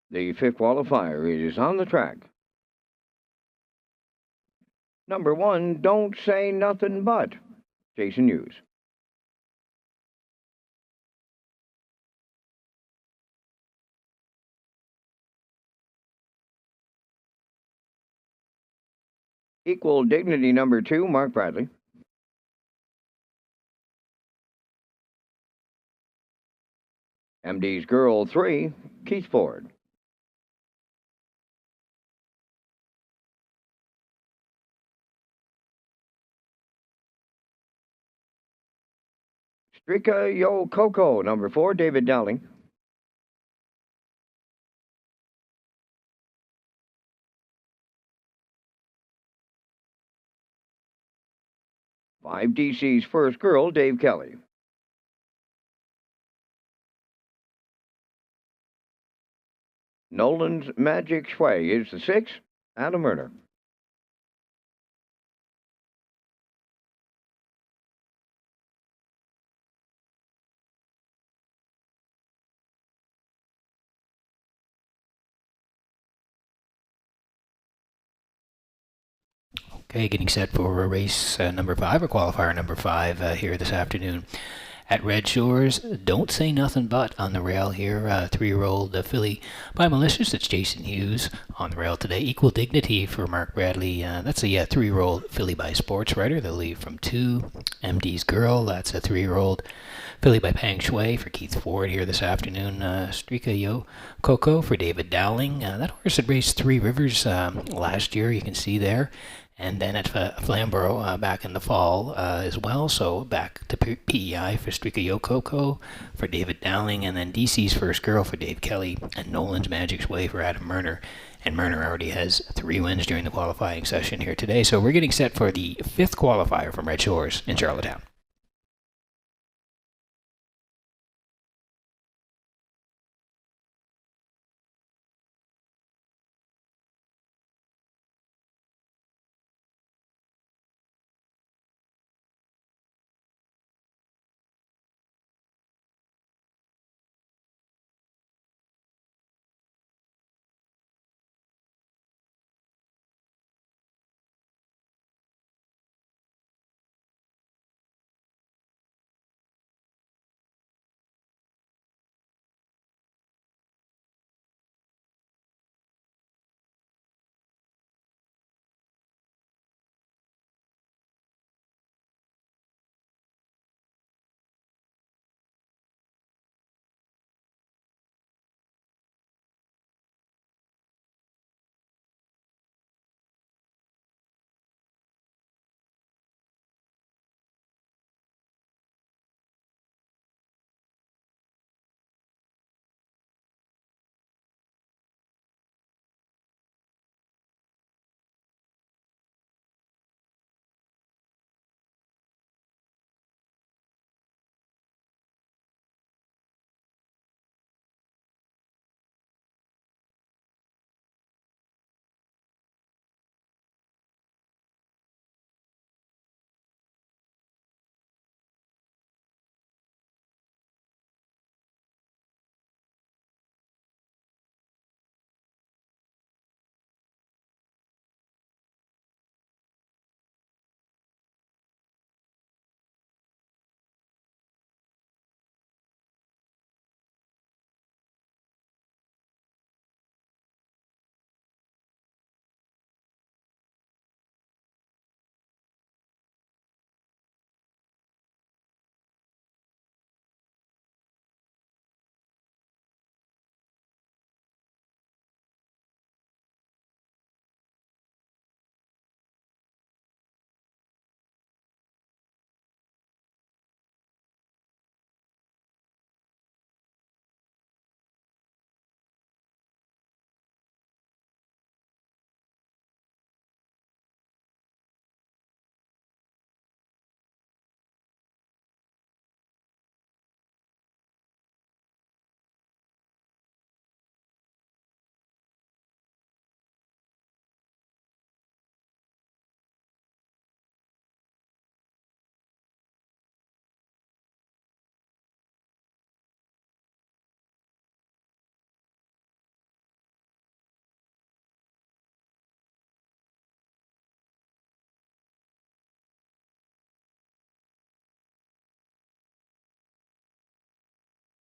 The fifth qualifier is on the track. Number 1, Don't Say Nothing But, Jason Hughes. Equal Dignity number 2, Mark Bradley. MD's Girl 3, Keith Ford. Strika Yo Coco number 4, David Dowling. Five DC's First Girl, Dave Kelly. Nolan's Magic Sway is the 6, Adam Murner. Okay, getting set for race number 5, or qualifier number 5 here this afternoon at Red Shores. Don't Say Nothing But on the rail here. 3-year-old filly by Malicious. It's Jason Hughes on the rail today. Equal Dignity for Mark Bradley. That's a 3-year-old filly by Sports Writer. They'll leave from 2. MD's Girl. That's a 3-year-old filly by Pang Shui for Keith Ford here this afternoon. Strika Yo Coco for David Dowling. That horse had raced 3 Rivers last year. You can see there. And then at Flamborough back in the fall as well. So back to PEI for Strika Yokoko for David Dowling, and then DC's First Girl for Dave Kelly, and Nolan's Magic Way for Adam Murner. And Murner already has 3 wins during the qualifying session here today. So we're getting set for the 5th qualifier from Red Shores in Charlottetown.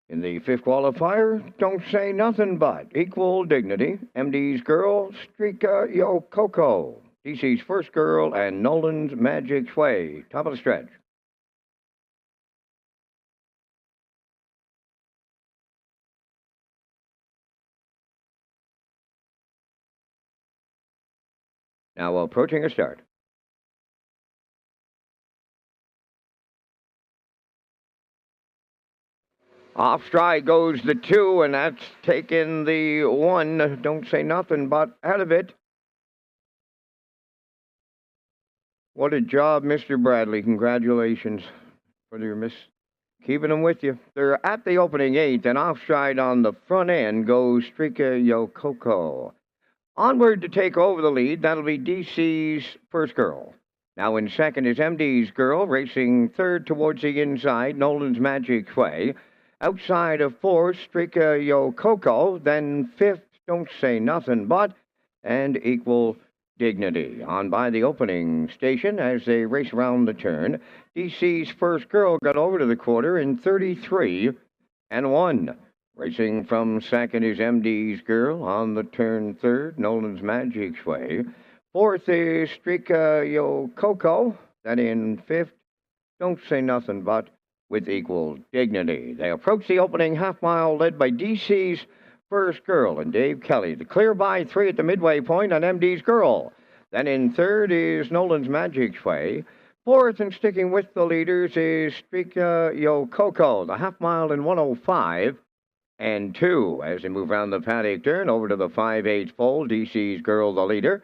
In the fifth qualifier, don't say nothing but equal dignity. MD's girl, Streaka Yo Coco. DC's first girl, and Nolan's Magic Sway. Top of the stretch. Now approaching a start. Off stride goes the 2, and that's taken the 1. Don't say nothing but out of it. What a job, Mr. Bradley. Congratulations for your miss. Keeping them with you. They're at the opening 8th, and off stride on the front end goes Streaka Yo Coco. Onward to take over the lead, that'll be DC's first girl. Now in second is MD's girl, racing third towards the inside, Nolan's Magic Sway. Outside of fourth, Streaka Yo Coco. Then fifth, Don't Say Nothing But, and Equal Dignity. On by the opening station as they race around the turn. DC's first girl got over to the quarter in 33 and 1. Racing from second is MD's girl. On the turn third, Nolan's Magic Sway. Fourth is Streaka Yo Coco. Then in fifth, Don't Say Nothing But, with Equal Dignity. They approach the opening half mile led by DC's first girl and Dave Kelly. The clear by 3 at the midway point on MD's girl. Then in third is Nolan's Magic Sway. Fourth and sticking with the leaders is Streaka Yo Coco. The half mile in 105 and 2 as they move around the paddock turn over to the 5/8 pole. DC's girl the leader.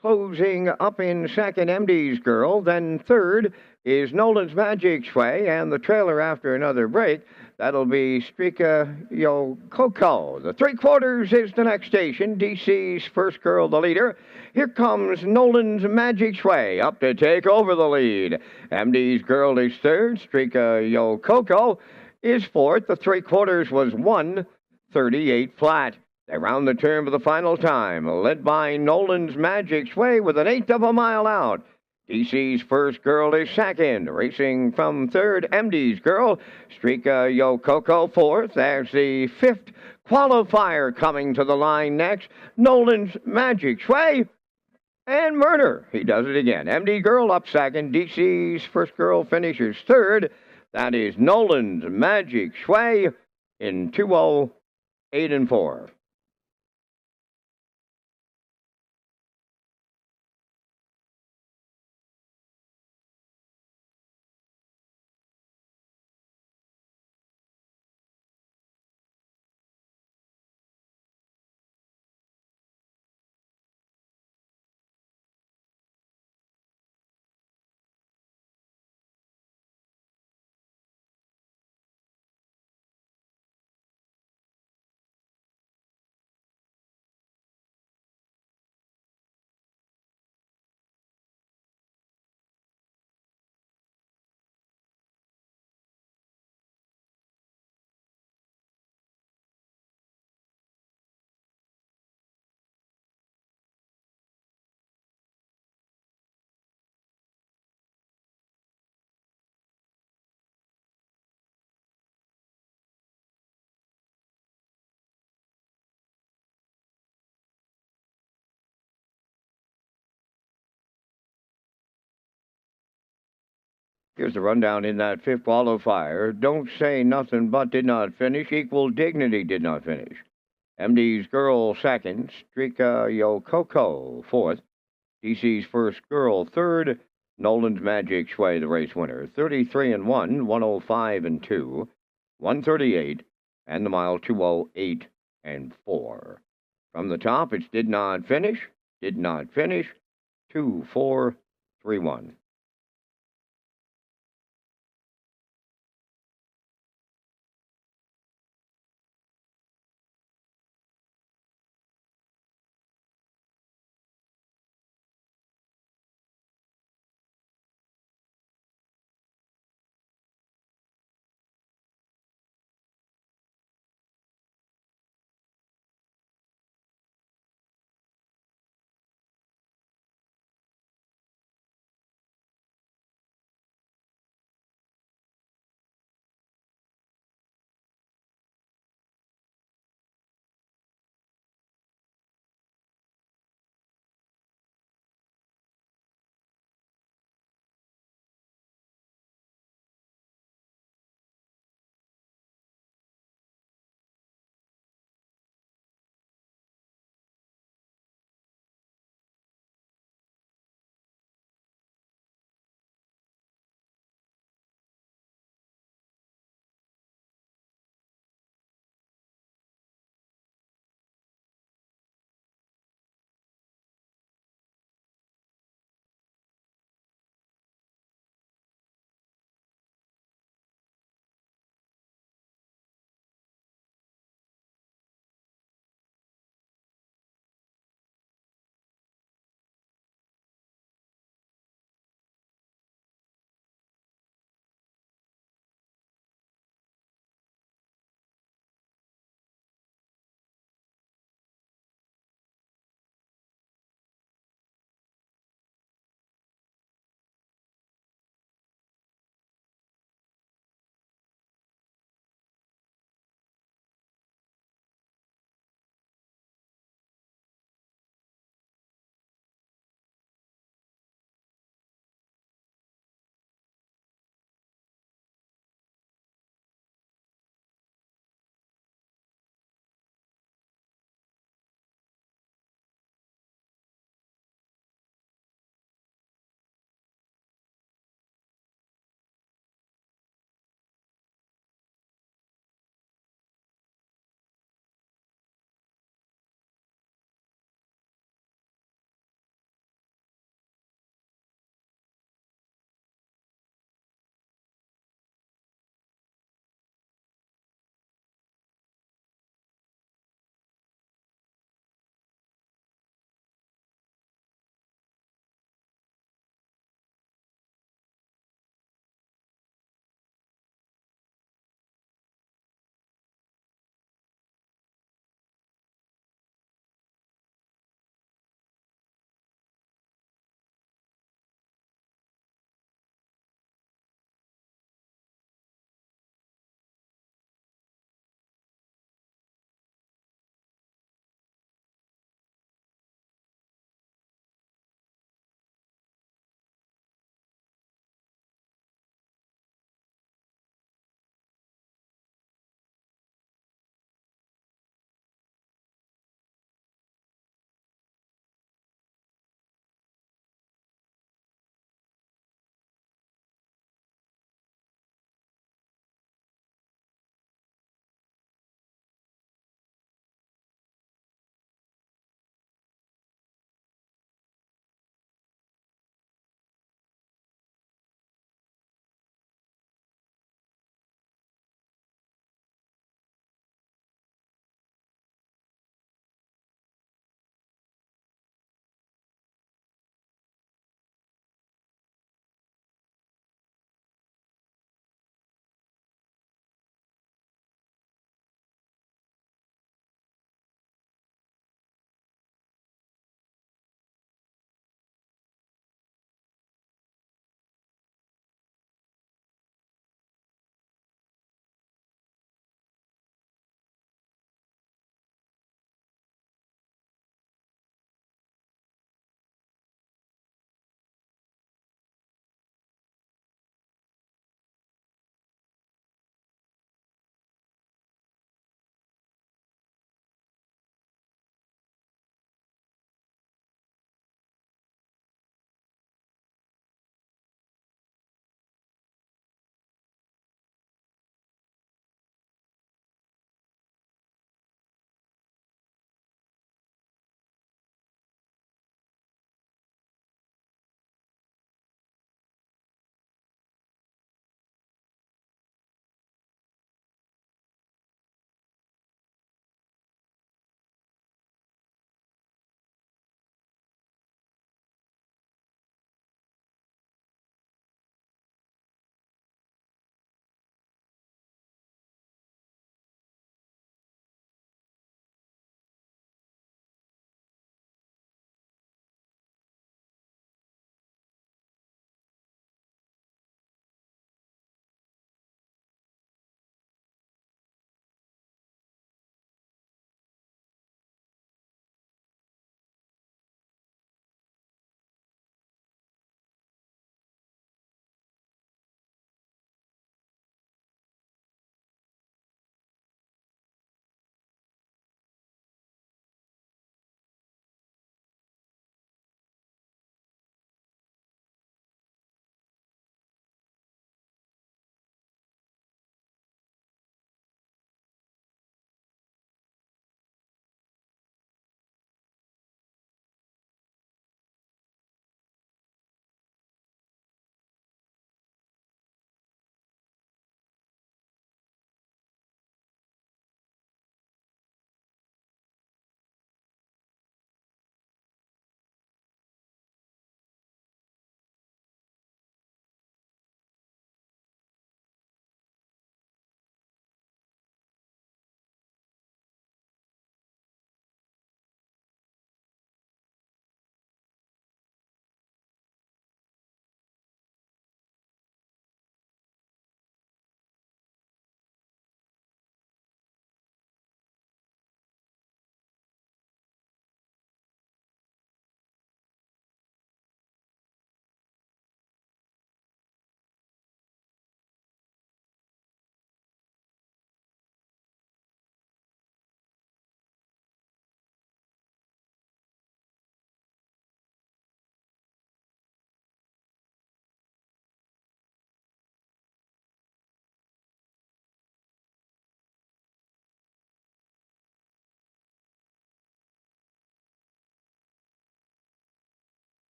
Closing up in second, MD's girl. Then third is Nolan's Magic Sway, and the trailer after another break. That'll be Streaka Yo Coco. The 3/4 is the next station. DC's first girl, the leader. Here comes Nolan's Magic Sway up to take over the lead. MD's girl is third. Streaka Yo Coco is fourth. The 3/4 was 1:38 flat. They round the turn for the final time, led by Nolan's Magic Sway with an 1/8 of a mile out. DC's first girl is second, racing from third, MD's girl. Streaka Yo Coco fourth as the fifth qualifier coming to the line next. Nolan's Magic Sway and Murder. He does it again. MD girl up second. DC's first girl finishes third. That is Nolan's Magic Sway in 2:08 and 4. Here's the rundown in that fifth qualifier. Don't Say Nothing But did not finish. Equal Dignity did not finish. MD's girl second. Streaka Yo Coco fourth. DC's first girl third. Nolan's Magic Sway, the race winner. 33 and 1, 105 and 2, 138, and the mile 2:08 and 4. From the top, it's did not finish, 2, 4, 3, 1.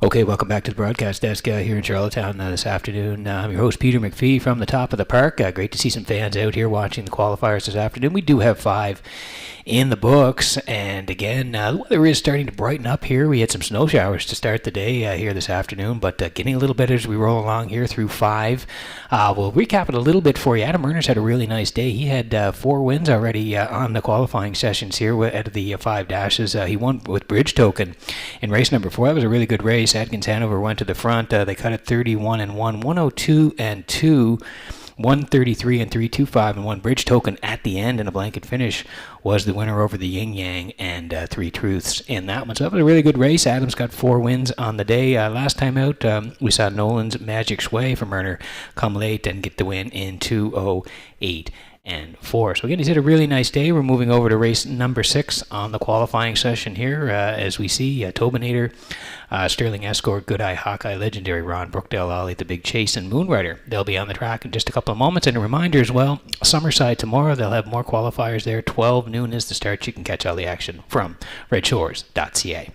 Okay, welcome back to the broadcast desk here in Charlottetown this afternoon. I'm your host, Peter McPhee from the top of the park. Great to see some fans out here watching the qualifiers this afternoon. We do have 5 in the books, and again, the weather is starting to brighten up here. We had some snow showers to start the day here this afternoon, but getting a little better as we roll along here through 5. We'll recap it a little bit for you. Adam Murners had a really nice day. He had 4 wins already on the qualifying sessions here out of the 5 dashes. He won with Bridge Token in race number 4. That was a really good race. Adkins Hanover went to the front. They cut it 31 and 1, 102 and 2. 133 and 325 and 1. Bridge Token at the end in a blanket finish was the winner over the Yin Yang and 3 Truths in that one. So that was a really good race. Adams got 4 wins on the day. Last time out, we saw Nolan's Magic Sway from Murner come late and get the win in 2:08 and 4. So again, he's had a really nice day. We're moving over to race number 6 on the qualifying session here. As we see, Tobinator, Sterling Escort, Good Eye, Hawkeye, Legendary, Ron, Brookdale, Ollie, The Big Chase, and Moonrider. They'll be on the track in just a couple of moments. And a reminder as well, Summerside tomorrow, they'll have more qualifiers there. 12 noon is the start. You can catch all the action from Redshores.ca.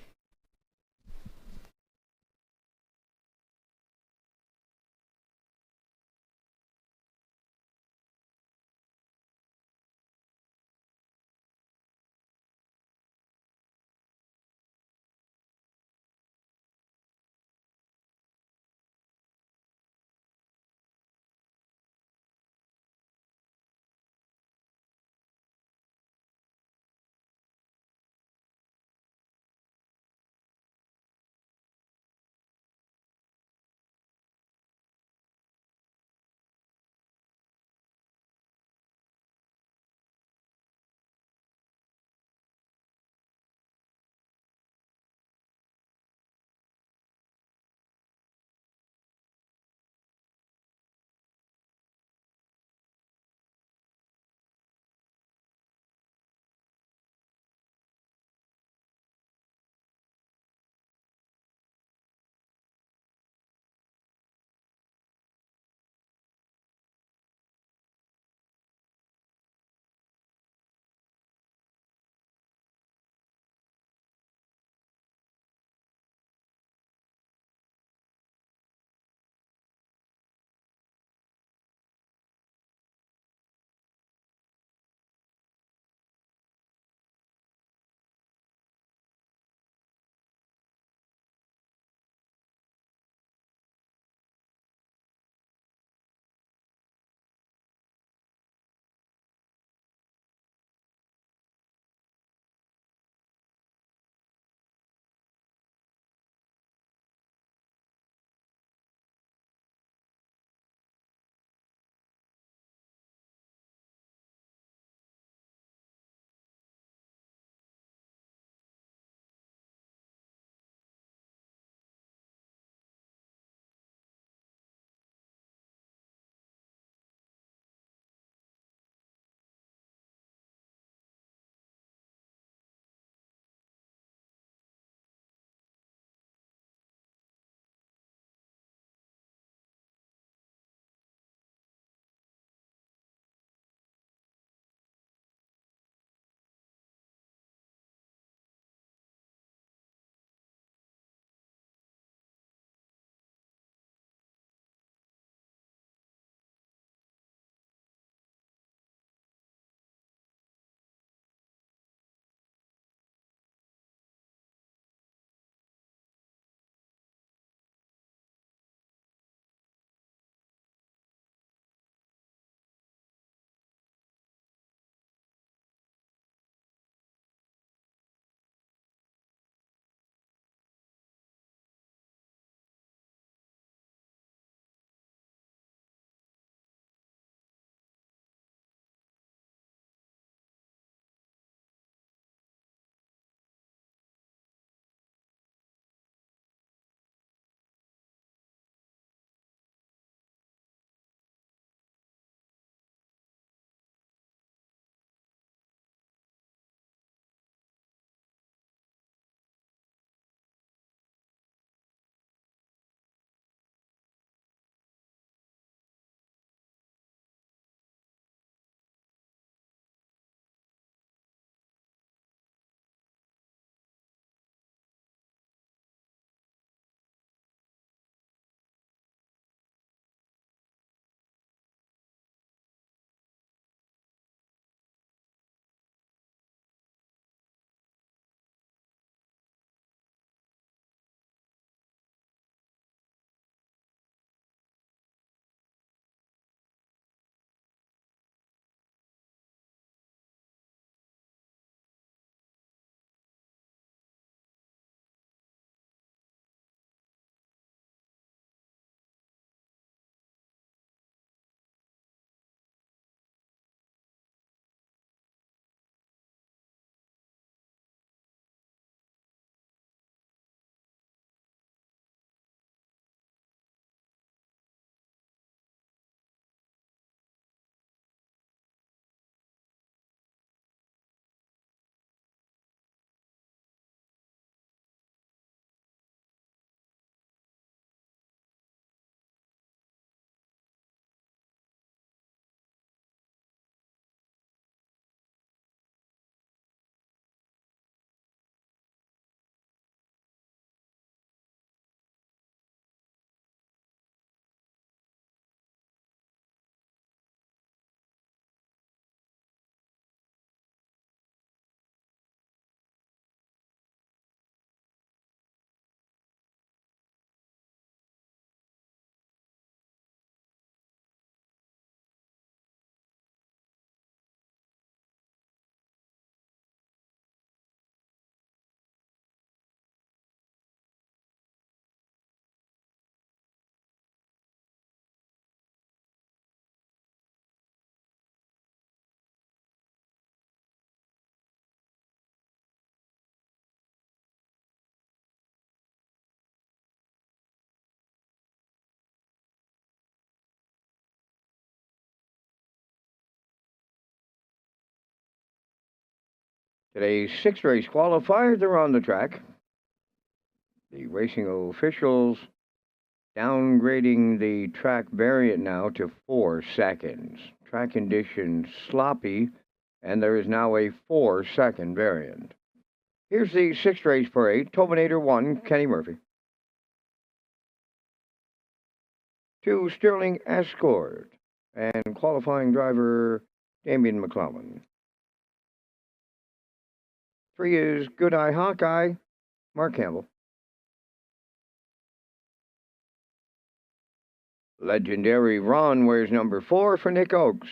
Today's 6th race qualifiers are on the track. The racing officials downgrading the track variant now to 4 seconds. Track conditions sloppy, and there is now a 4-second variant. Here's the 6th race parade. Tobinator 1, Kenny Murphy. 2, Sterling Escort, and qualifying driver Damian McClellan. 3 is Good Eye Hawkeye, Mark Campbell. Legendary Ron wears number 4 for Nick Oakes.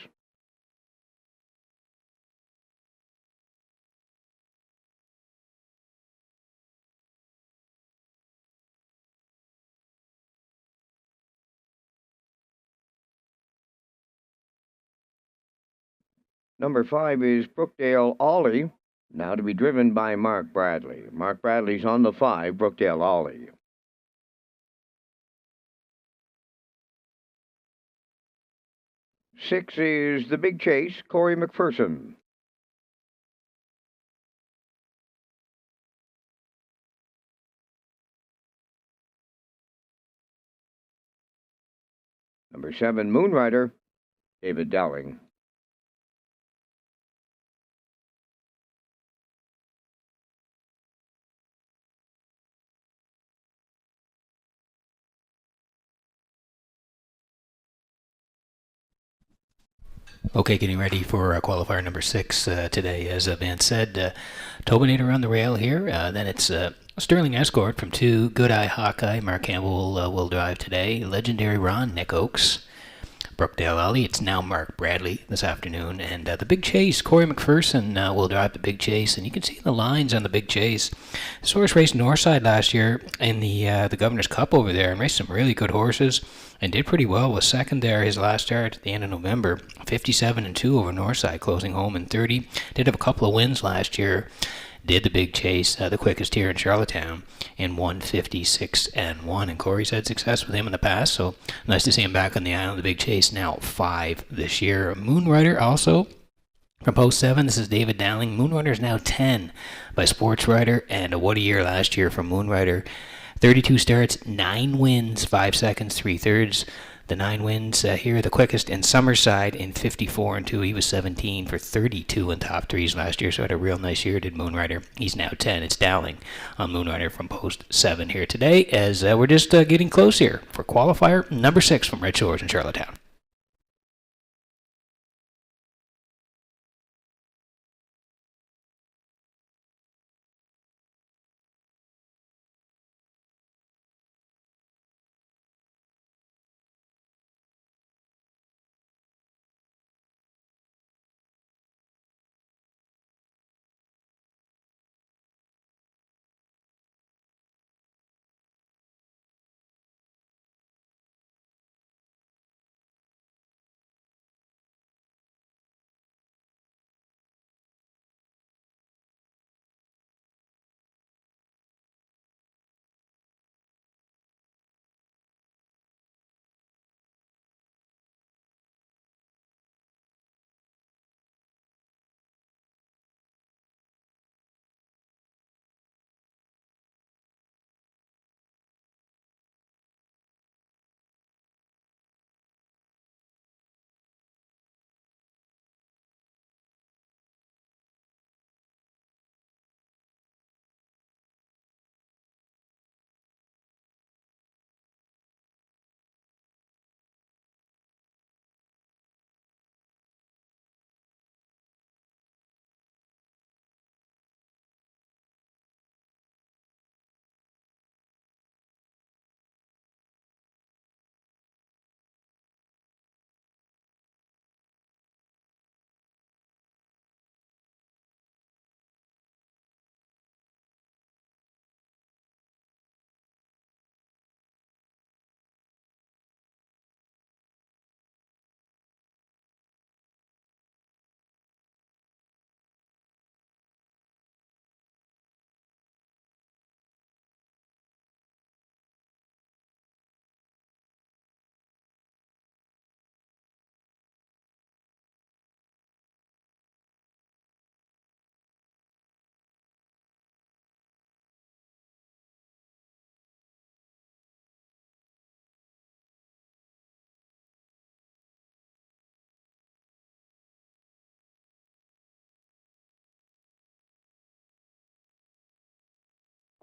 Number 5 is Brookdale Ollie, now to be driven by Mark Bradley. Mark Bradley's on the 5, Brookdale Ollie. 6 is The Big Chase, Corey McPherson. Number 7, Moonrider, David Dowling. Okay, getting ready for qualifier number 6 today. As Vance said, Tobinator on the rail here. Then it's Sterling Escort from 2, Good Eye Hawkeye. Mark Campbell will drive today. Legendary Ron, Nick Oakes. Brookdale Ollie, it's now Mark Bradley this afternoon. And the Big Chase, Corey McPherson will drive the Big Chase. And you can see the lines on the Big Chase. This horse raced Northside last year in the Governor's Cup over there and raced some really good horses and did pretty well. Was second there his last start at the end of November. 57-2 over Northside, closing home in 30. Did have a couple of wins last year. Did the Big Chase, the quickest here in Charlottetown, in 156-1. And Corey's had success with him in the past, so nice to see him back on the island. The Big Chase now 5 this year. Moonrider also from Post 7. This is David Dowling. Moonrider is now 10 by Sports Rider, and what a year last year from Moonrider. 32 starts, 9 wins, 5 seconds, 3/3. The 9 wins here, the quickest in Summerside in 54-2. He was 17 for 32 in top threes last year, so had a real nice year, did Moonrider. He's now 10. It's Dowling on Moonrider from Post 7 here today, as we're just getting close here for qualifier number 6 from Redshores in Charlottetown.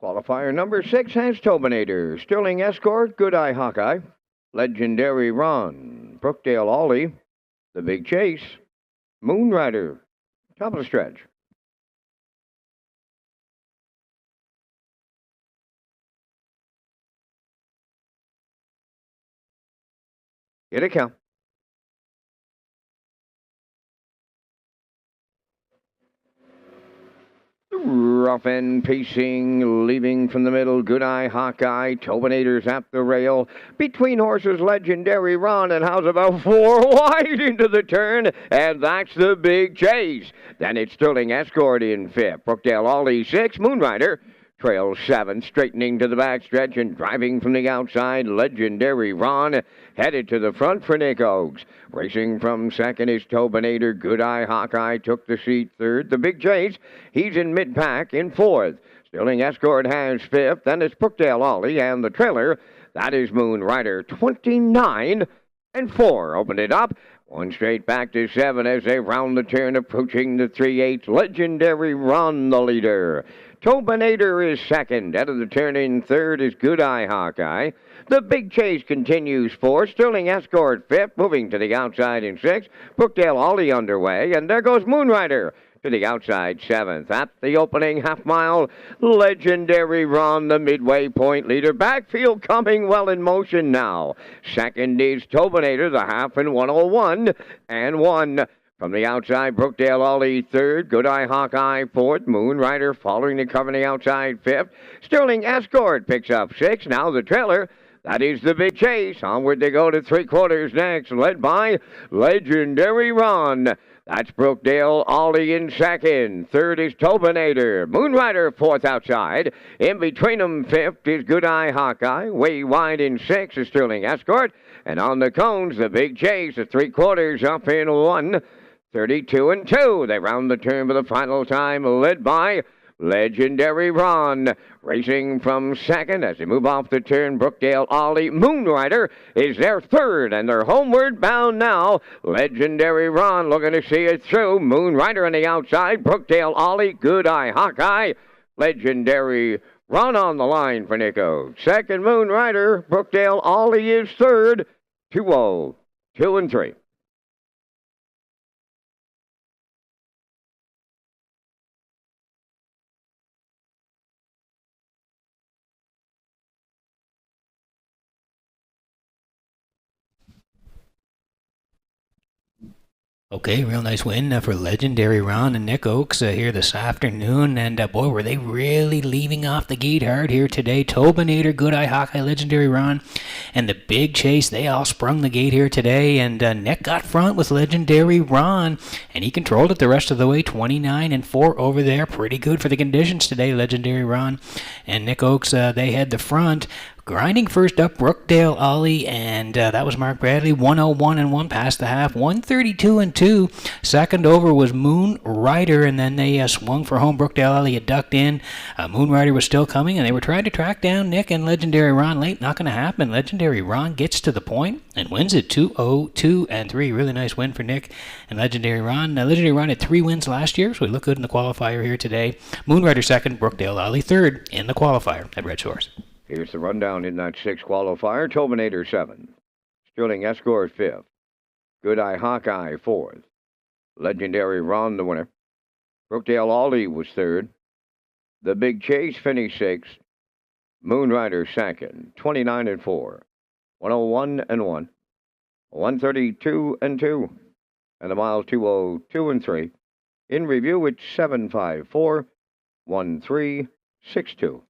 Qualifier number 6 has Tobinator, Sterling Escort, Good Eye Hawkeye, Legendary Ron, Brookdale Ollie, The Big Chase, Moonrider. Top of the stretch. Here they come. Rough and pacing, leaving from the middle, Good Eye Hawkeye, Tobinator's at the rail. Between horses, Legendary Ron, and how's about 4 wide into the turn, and that's The Big Chase. Then it's Sterling Escort in 5th, Brookdale Ollie 6, Moonrider trails 7, straightening to the backstretch and driving from the outside, Legendary Ron, headed to the front for Nick Oakes. Racing from 2nd is Tobinator, Good Eye Hawkeye took the seat 3rd. The Big Chase, he's in mid-pack in 4th. Sterling Escort has 5th, then it's Brookdale Ollie, and the trailer, that is Moonrider, 29 and 4. Opened it up. One straight back to 7 as they round the turn, approaching the 3/8. Legendary Ron, the leader. Tobinator is 2nd. Out of the turn in 3rd is Good Eye Hawkeye. The Big Chase continues 4th. Sterling Escort 5th, moving to the outside in 6th. Brookdale Ollie underway, and there goes Moonrider to the outside 7th. At the opening half mile, Legendary Ron, the midway point leader. Backfield coming well in motion now. 2nd is Tobinator, the half in 101 and 1. From the outside, Brookdale Ollie 3rd, Good Eye Hawkeye 4th, Moonrider following the cover on the outside 5th. Sterling Escort picks up 6th. Now the trailer, that is The Big Chase. Onward they go to 3/4 next, led by Legendary Ron. That's Brookdale Ollie in 2nd. 3rd is Tobinator. Moonrider 4th outside. In between them 5th is Good Eye Hawkeye. Way wide in 6th is Sterling Escort. And on the cones, The Big Chase, the 3/4 up in 1. 32 and 2. They round the turn for the final time, led by Legendary Ron. Racing from 2nd as they move off the turn, Brookdale Ollie. Moonrider is their 3rd, and they're homeward bound now. Legendary Ron looking to see it through. Moonrider on the outside, Brookdale Ollie, Good Eye Hawkeye. Legendary Ron on the line for Nico. 2nd, Moonrider. Brookdale Ollie is 3rd. 2-0, 2 and 3. Okay, real nice win for Legendary Ron and Nick Oakes here this afternoon. And boy, were they really leaving off the gate hard here today. Tobinator, Good Eye Hawkeye, Legendary Ron, and the Big Chase, they all sprung the gate here today. And Nick got front with Legendary Ron, and he controlled it the rest of the way, 29 and 4 over there. Pretty good for the conditions today, Legendary Ron. And Nick Oakes, they had the front. Grinding first up, Brookdale Ollie, and that was Mark Bradley, 101 and 1 past the half, 132 and 2. Second over was Moonrider, and then they swung for home. Brookdale Ollie had ducked in. Moonrider was still coming, and they were trying to track down Nick and Legendary Ron late. Not going to happen. Legendary Ron gets to the point and wins it 2-0, 2 and 3. Really nice win for Nick and Legendary Ron. Legendary Ron had 3 wins last year, so he looked good in the qualifier here today. Moonrider second, Brookdale Ollie third in the qualifier at Redshores. Here's the rundown in that 6th qualifier. Tobinator 7th. Sterling Escort 5th. Good Eye Hawkeye 4th. Legendary Ron the winner. Brookdale Ollie was 3rd. The Big Chase finished 6th. Moonrider 2nd. 29 and 4. 101 and 1. 132 and 2. And a mile 202 and 3. In review, it's 754 1362.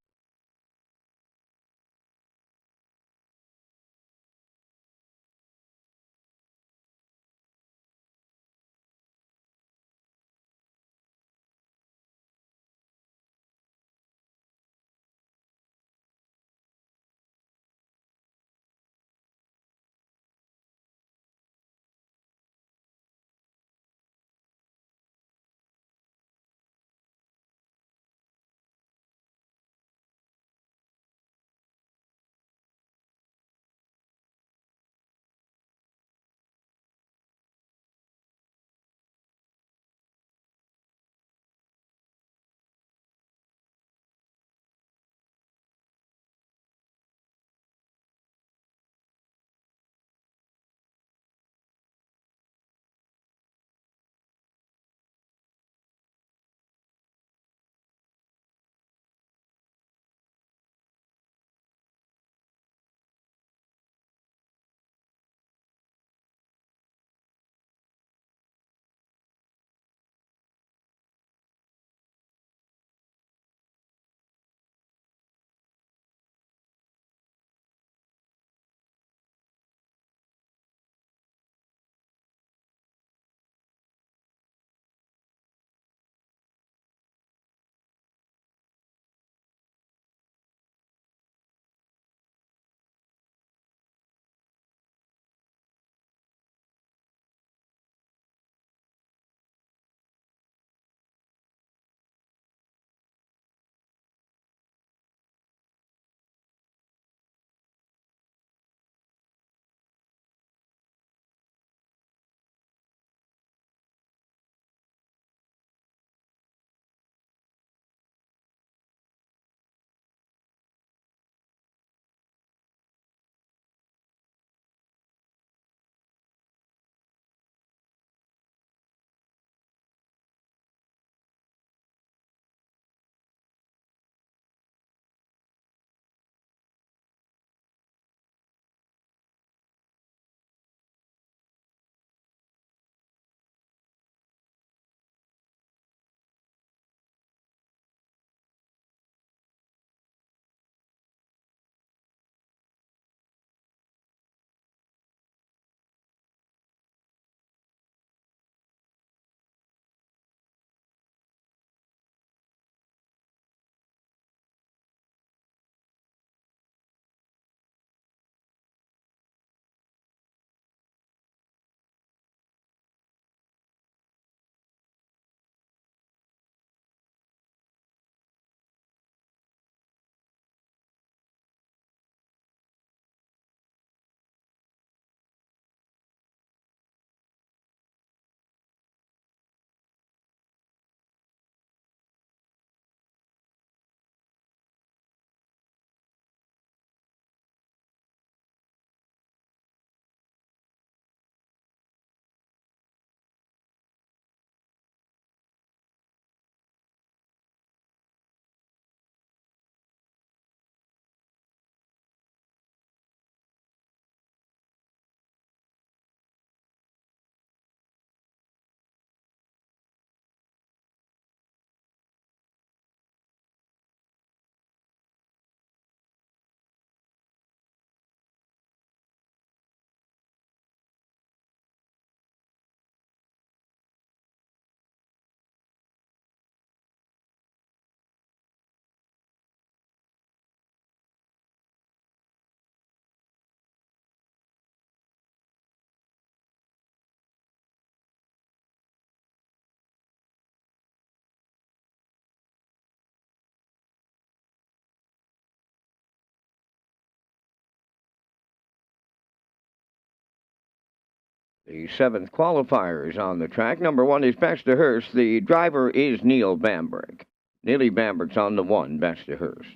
The 7th qualifier is on the track. Number 1 is Best to Hurst. The driver is Neil Bamberg. Neely Bamberg's on the 1, Best to Hurst.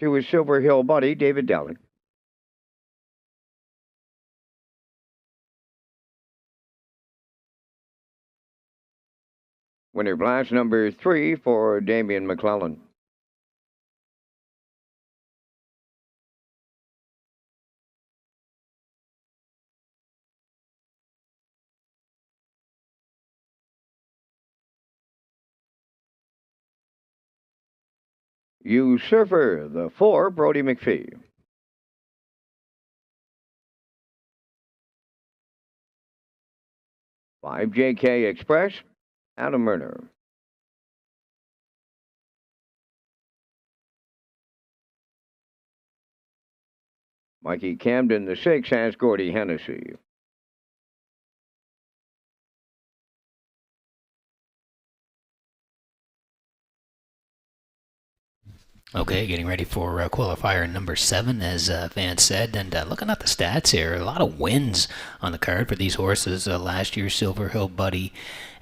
2 is Silver Hill Buddy, David Dowling. Winner Blast number 3 for Damian McClellan. Usurper, the 4, Brody McPhee. 5, JK Express, Adam Murner. Mikey Camden, the 6, has Gordy Hennessy. Okay, getting ready for qualifier number 7, as Vance said. And looking at the stats here, a lot of wins on the card for these horses. Last year, Silver Hill Buddy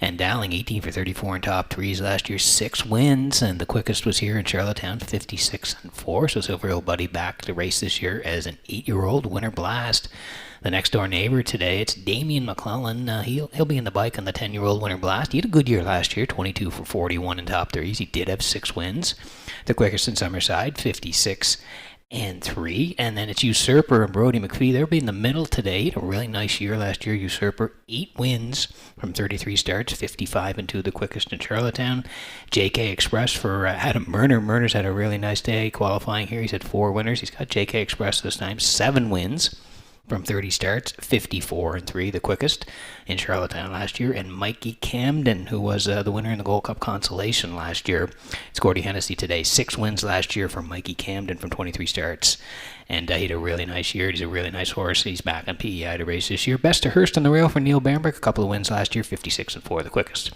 and Dowling, 18 for 34 in top threes. Last year, 6 wins, and the quickest was here in Charlottetown, 56 and 4. So Silver Hill Buddy back to race this year as an 8-year-old. Winner Blast. The next door neighbor today, it's Damian McClellan. He'll be in the bike on the 10-year-old Winner Blast. He had a good year last year, 22 for 41 in top threes. He did have 6 wins. The quickest in Summerside, 56 and 3. And then it's Usurper and Brody McPhee. They'll be in the middle today. He had a really nice year last year. Usurper, 8 wins from 33 starts, 55 and 2, the quickest in Charlottetown. JK Express for Adam Murner. Murner's had a really nice day qualifying here. He's had 4 winners. He's got JK Express this time, 7 wins from 30 starts, 54 and 3, the quickest in Charlottetown last year. And Mikey Camden, who was the winner in the Gold Cup Consolation last year. It's Gordy Hennessy today. 6 wins last year from Mikey Camden from 23 starts. And he had a really nice year. He's a really nice horse. He's back on PEI to race this year. Best to Hurst on the rail for Neil Bamberg. A couple of wins last year, 56 and 4, the quickest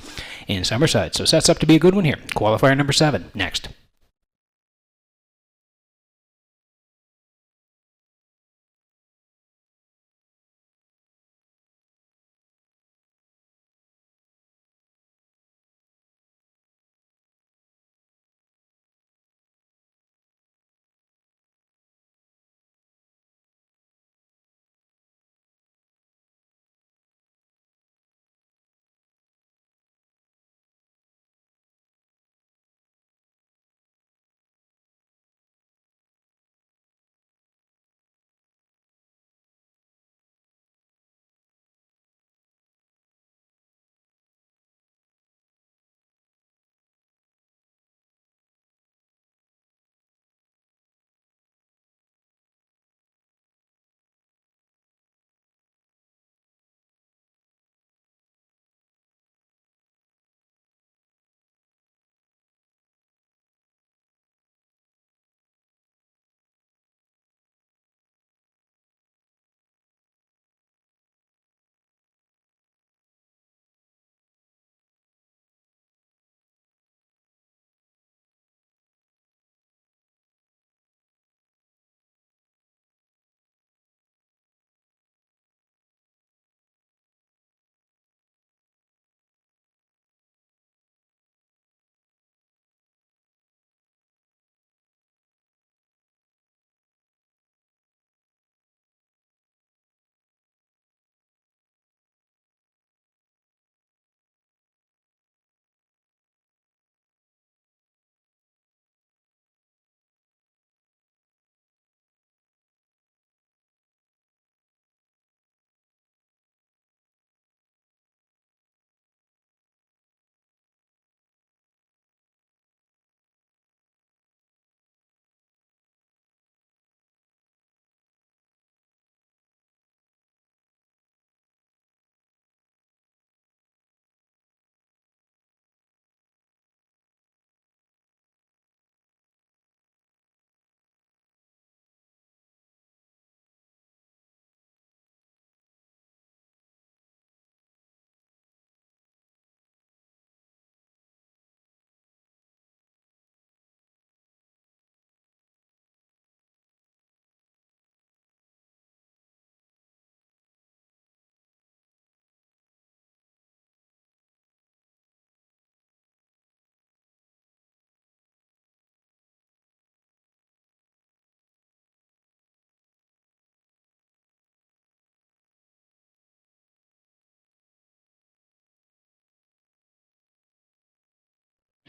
in Summerside. So sets up to be a good one here. Qualifier number 7, next.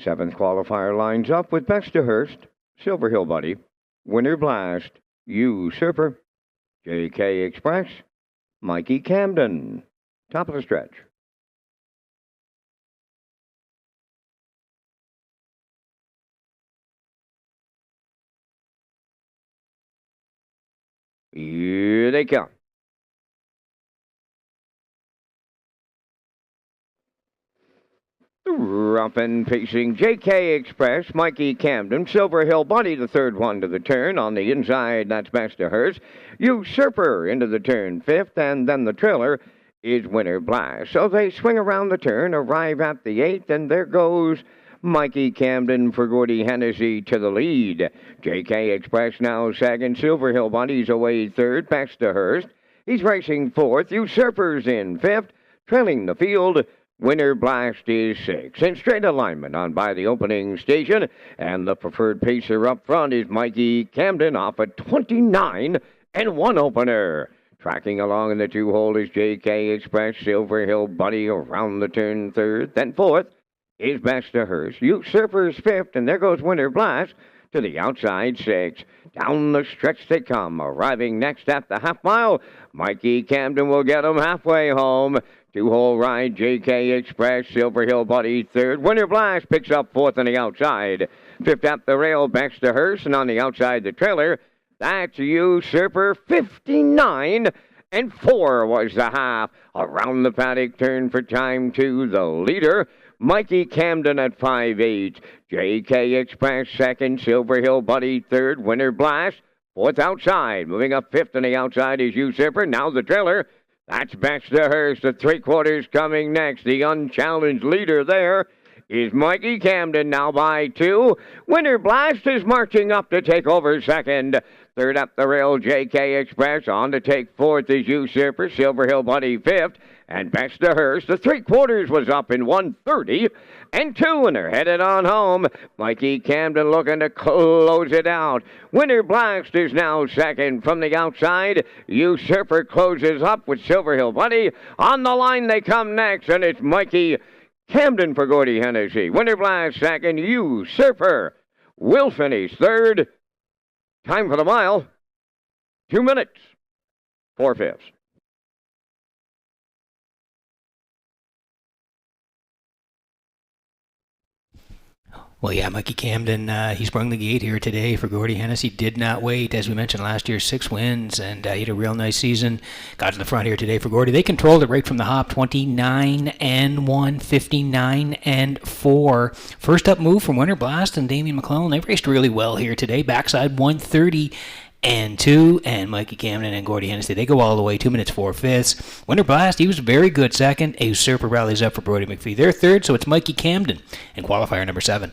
Seventh qualifier lines up with Bexterhurst, Silver Hill Buddy, Winter Blast, Usurper, JK Express, Mikey Camden. Top of the stretch. Here they come. Rough and pacing JK Express, Mikey Camden, Silver Hill Buddy, the third one to the turn. On the inside, that's Bexterhurst. Usurper into the turn, fifth, and then the trailer is Winter Blast. So they swing around the turn, arrive at the eighth, and there goes Mikey Camden for Gordy Hennessy to the lead. JK Express now second, Silver Hill Buddy's away third, Bexterhurst. He's racing fourth, Usurper's in fifth, trailing the field. Winter Blast is sixth. In straight alignment on by the opening station, and the preferred pacer up front is Mikey Camden off at 29 and 1 opener. Tracking along in the two-hole is JK Express, Silver Hill Buddy around the turn third. Then fourth is Bexterhurst. Usurper's fifth, and there goes Winter Blast to the outside six. Down the stretch they come, arriving next at the half mile. Mikey Camden will get them halfway home. Two-hole ride, JK Express, Silver Hill Buddy third. Winter Blast picks up fourth on the outside. Fifth at the rail, Bexterhurst, and on the outside the trailer, that's Usurper. 59 and 4 was the half. Around the paddock turn for time two, the leader, Mikey Camden at 5-8. JK Express second, Silver Hill Buddy third, Winter Blast fourth outside. Moving up fifth on the outside is Usurper. Now the trailer, that's Bexterhurst. The three-quarters coming next. The unchallenged leader there is Mikey Camden, now by 2. Winter Blast is marching up to take over second. Third up the rail, JK Express. On to take fourth is Usurper. Silver Hill Buddy fifth. And Bexterhurst, the three-quarters was up in 1:30 and 2, and they're headed on home. Mikey Camden looking to close it out. Winter Blast is now second from the outside. Usurper closes up with Silver Hill Buddy. On the line they come next, and it's Mikey Camden for Gordy Hennessy. Winter Blast second. Usurper will finish third. Time for the mile, 2 minutes, 4/5. Well, yeah, Mikey Camden, he sprung the gate here today for Gordy Hennessy. Did not wait. As we mentioned last year, 6 wins, and he had a real nice season. Got to the front here today for Gordy. They controlled it right from the hop, 29 and 1, 59 and 4. First up move from Winter Blast and Damian McClellan. They raced really well here today. Backside 130 and 2, and Mikey Camden and Gordy Hennessy, they go all the way, 2 minutes, 4/5. Winter Blast, he was very good second. A Usurper rallies up for Brody McPhee. They're third, so it's Mikey Camden in qualifier number 7.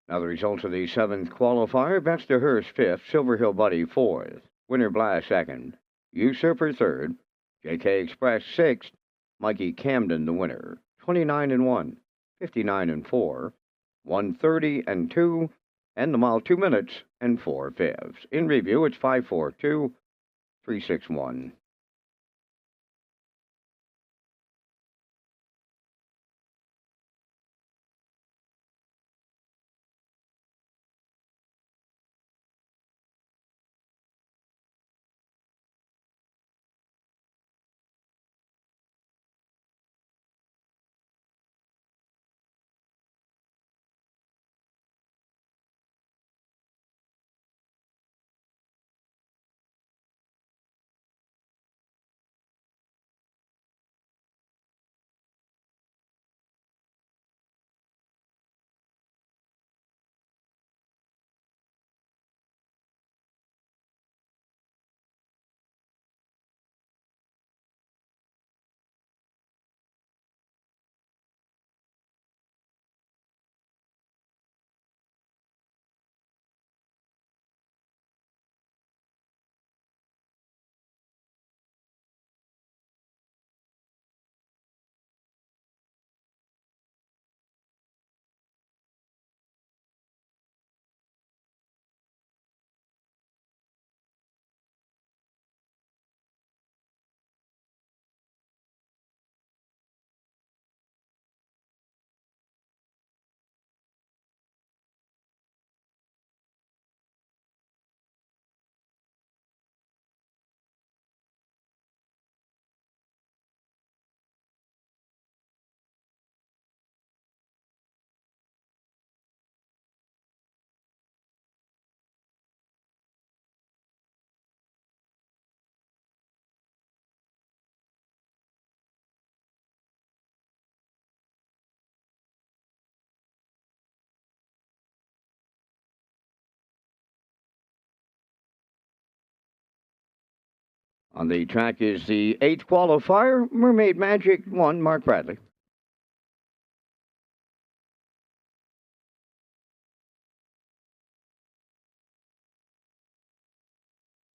Now the results of the 7th qualifier: Best to Hearst 5th, Silver Hill Buddy 4th, Winter Blast 2nd, Usurper 3rd, JK Express 6th, Mikey Camden the winner, 29-1, 59-4, 130-2, and the mile 2 minutes and 4/5. In review, it's 5:42, 3:61. On the track is the 8th qualifier, Mermaid Magic 1, Mark Bradley.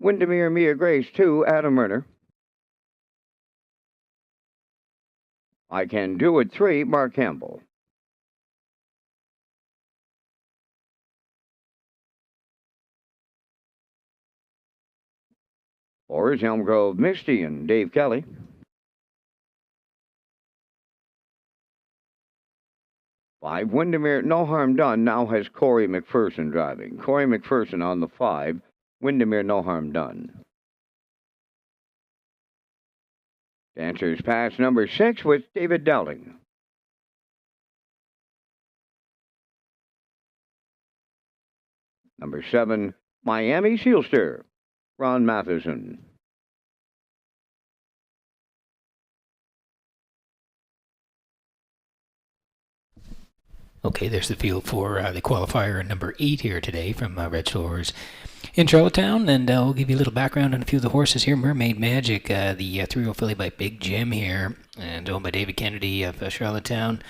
Windermere Mia Grace 2, Adam Murner. I Can Do It 3, Mark Campbell. Four is Elm Grove Misty and Dave Kelly. 5, Windermere No Harm Done now has Corey McPherson driving. Corey McPherson on the 5, Windermere No Harm Done. Dancers Pass number 6 with David Dowling. Number 7, Miami Sealster, Ron Matheson. Okay, there's the field for the qualifier number 8 here today from Red Shores in Charlottetown, and we'll give you a little background on a few of the horses here. Mermaid Magic, the 3-year-old filly by Big Jim here, and owned by David Kennedy of Charlottetown,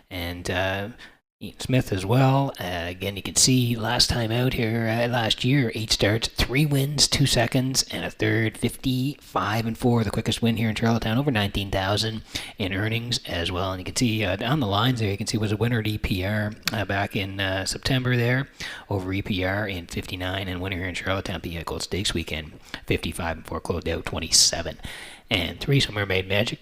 and Ian Smith as well. Again, you can see last time out here, last year, 8 starts, 3 wins, 2 seconds, and a third, 55-4, the quickest win here in Charlottetown, over 19,000 in earnings as well. And you can see down the lines there, you can see was a winner at EPR back in September there, over EPR in 59, and winner here in Charlottetown, the Gold Stakes weekend, 55-4, closed out 27-3. So Mermaid Magic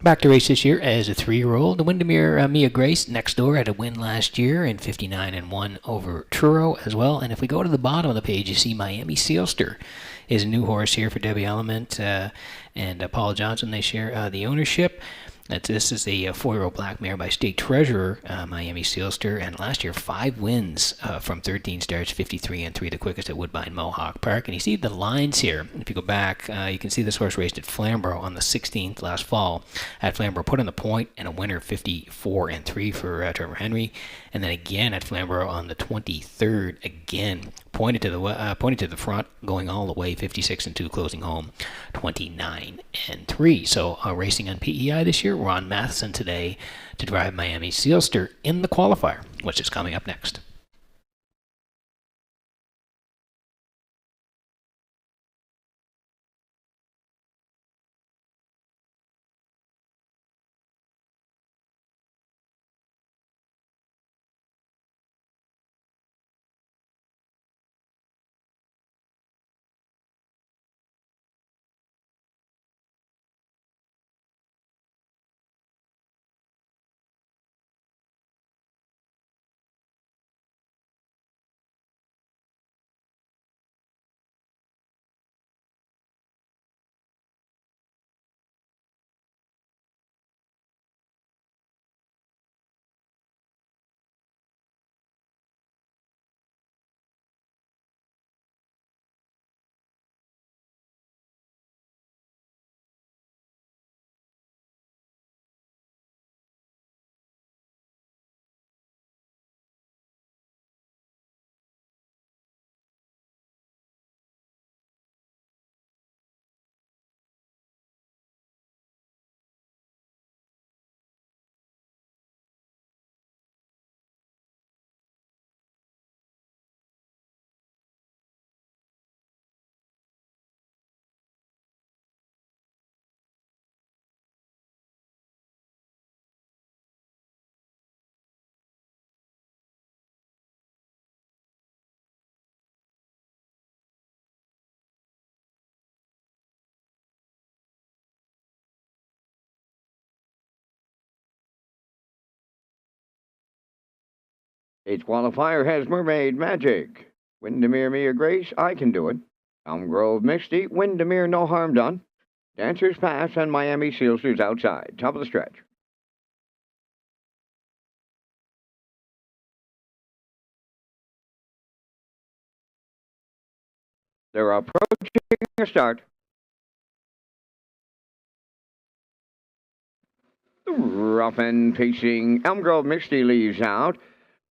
back to race this year as a 3-year-old. The Windermere Mia Grace next door had a win last year in 59-1 over Truro as well. And if we go to the bottom of the page, you see Miami Sealster is a new horse here for Debbie Element and Paul Johnson. They share the ownership. This is a 4-year-old black mare by State Treasurer, Miami Sealster, and last year 5 wins from 13 starts, 53-3, the quickest at Woodbine Mohawk Park. And you see the lines here. If you go back, you can see this horse raced at Flamborough on the 16th last fall. At Flamborough, put on the point, and a winner 54-3 for Trevor Henry. And then again at Flamborough on the 23rd, again pointed to the front, going all the way 56-2, closing home 29-3. So racing on PEI this year. Ron Matheson today to drive Miami Sealster in the qualifier, which is coming up next. Eighth qualifier has Mermaid Magic. Windermere Mia Grace, I Can Do It. Elm Grove Misty, Windermere No Harm Done. Dancers Pass and Miami Sealsters outside. Top of the stretch. They're approaching a start. Rough and pacing. Elm Grove Misty leaves out.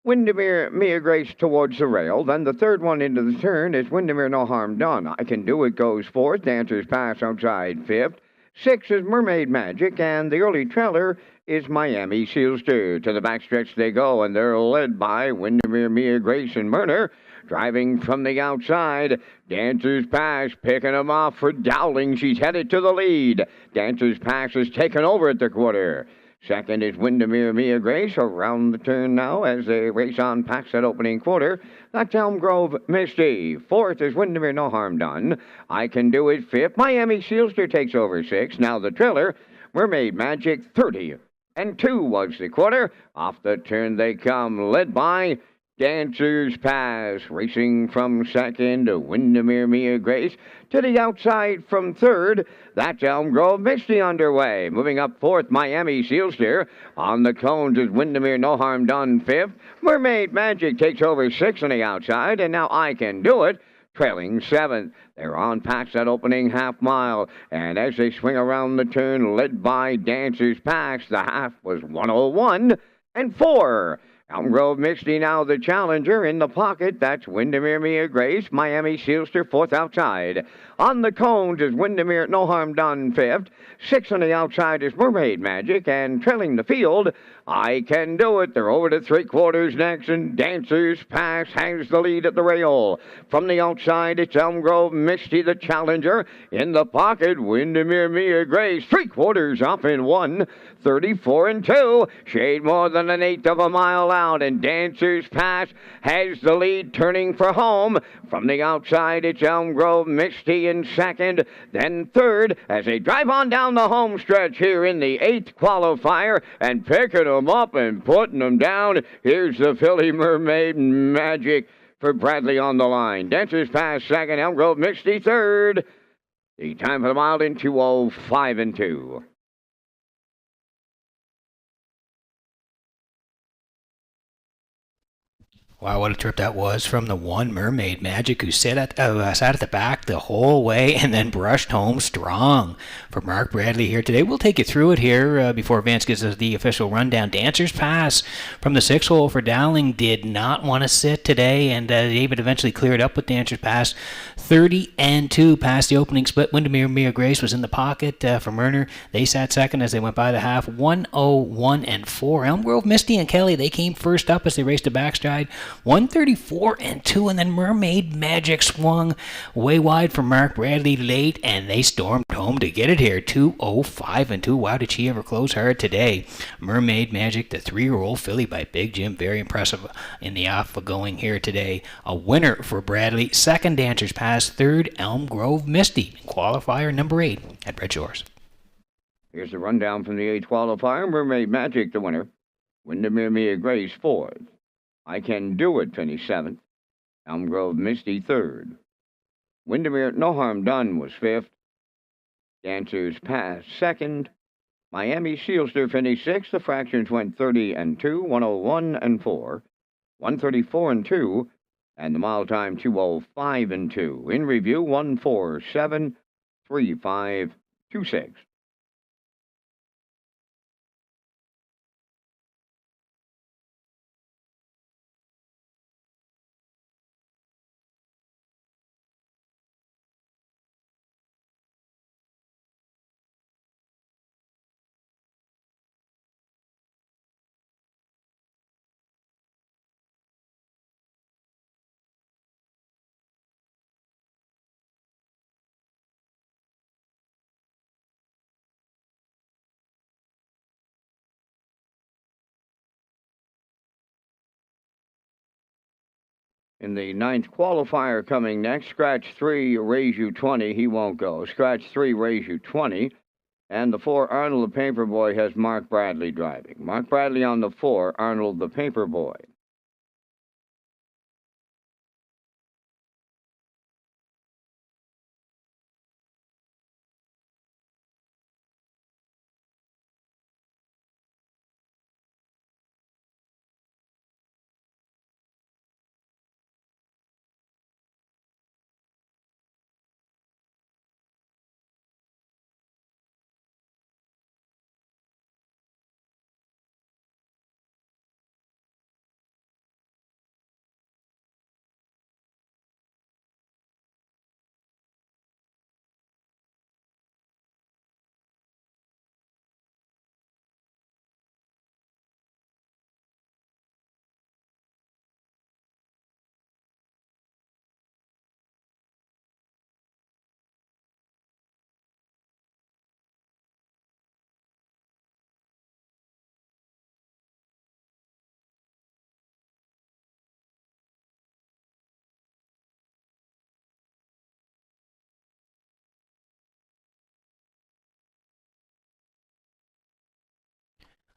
Windermere Mia Grace towards the rail. Then the third one into the turn is Windermere No Harm Done. I Can Do It goes fourth. Dancers Pass outside fifth. Six is Mermaid Magic, and the early trailer is Miami Sealster. To the backstretch they go, and they're led by Windermere Mia Grace and Murner. Driving from the outside, Dancers Pass picking them off for Dowling. She's headed to the lead. Dancers Pass is taken over at the quarter. Second is Windermere Mia Grace around the turn now as they race on past that opening quarter. That's Elm Grove Misty. Fourth is Windermere No Harm Done. I Can Do It fifth. Miami Sealster takes over sixth. Now the trailer, Mermaid Magic 30. And 2 was the quarter. Off the turn they come, led by Dancers Pass, racing from second to Windermere Mia Grace. To the outside from third, that's Elm Grove Misty underway. Moving up fourth, Miami Sealster. On the cones is Windermere No Harm Done fifth. Mermaid Magic takes over sixth on the outside, and now I Can Do It trailing seventh. They're on past that opening half mile, and as they swing around the turn, led by Dancers Pass, the half was 1:01 and 4. Elm Grove Misty now the challenger. In the pocket, that's Windermere Mia Grace. Miami Sealster fourth outside. On the cones is Windermere No Harm Done fifth. Six on the outside is Mermaid Magic. And trailing the field, I Can Do It. They're over to three quarters next, and Dancers Pass has the lead at the rail. From the outside, it's Elm Grove Misty the challenger. In the pocket, Windermere Mia Grace. Three quarters off in 1:34 and 2. Shade more than an eighth of a mile out, and Dancers Pass has the lead turning for home. From the outside, it's Elm Grove Misty in second, then third, as they drive on down the home stretch here in the eighth qualifier, and picking them up and putting them down. Here's the filly Mermaid Magic for Bradley on the line. Dancers Pass second, Elm Grove Misty third. The time for the mile in 2:05 and 2. Wow, what a trip that was from the one Mermaid Magic, who sat at the back the whole way and then brushed home strong. For Mark Bradley here today, we'll take you through it here before Vance gives us the official rundown. Dancers Pass from the 6 hole for Dowling did not want to sit today, and David eventually cleared up with Dancers Pass 30 and 2 past the opening split. Windermere Mia Grace was in the pocket for Murner. They sat second as they went by the half, 1:01 and 4. Elm Grove Misty and Kelly, they came first up as they raced a backstride, 1:34 and 2, and then Mermaid Magic swung way wide for Mark Bradley late, and they stormed home to get it here, 2:05 and 2. Wow, did she ever close hard today? Mermaid Magic, the 3-year-old filly by Big Jim, very impressive in the off-going here today. A winner for Bradley. Second, Dancers Pass. Third, Elm Grove Misty. Qualifier number 8 at Redshores. Here's the rundown from the 8th qualifier. Mermaid Magic, the winner. Windermere Mia Grace, 4th. I Can Do It, finished 7th. Elm Grove Misty, 3rd. Windermere No Harm Done was 5th. Dancers Pass, 2nd. Miami Sealster finished 6th. The fractions went 30 and 2, 1:01 and 4, 1:34 and 2, and the mile time 2:05 and 2. In review, 1:47.35.26. In the 9th qualifier coming next, scratch 3, raise you 20. He won't go. Scratch 3, raise you 20. And the 4, Arnold the Paperboy, has Mark Bradley driving. Mark Bradley on the 4, Arnold the Paperboy.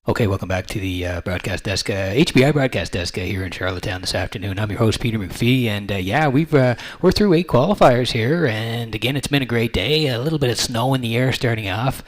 Okay, welcome back to the broadcast desk, HBI broadcast desk here in Charlottetown this afternoon. I'm your host, Peter McPhee, and we're through 8 qualifiers here, and again, it's been a great day. A little bit of snow in the air starting off,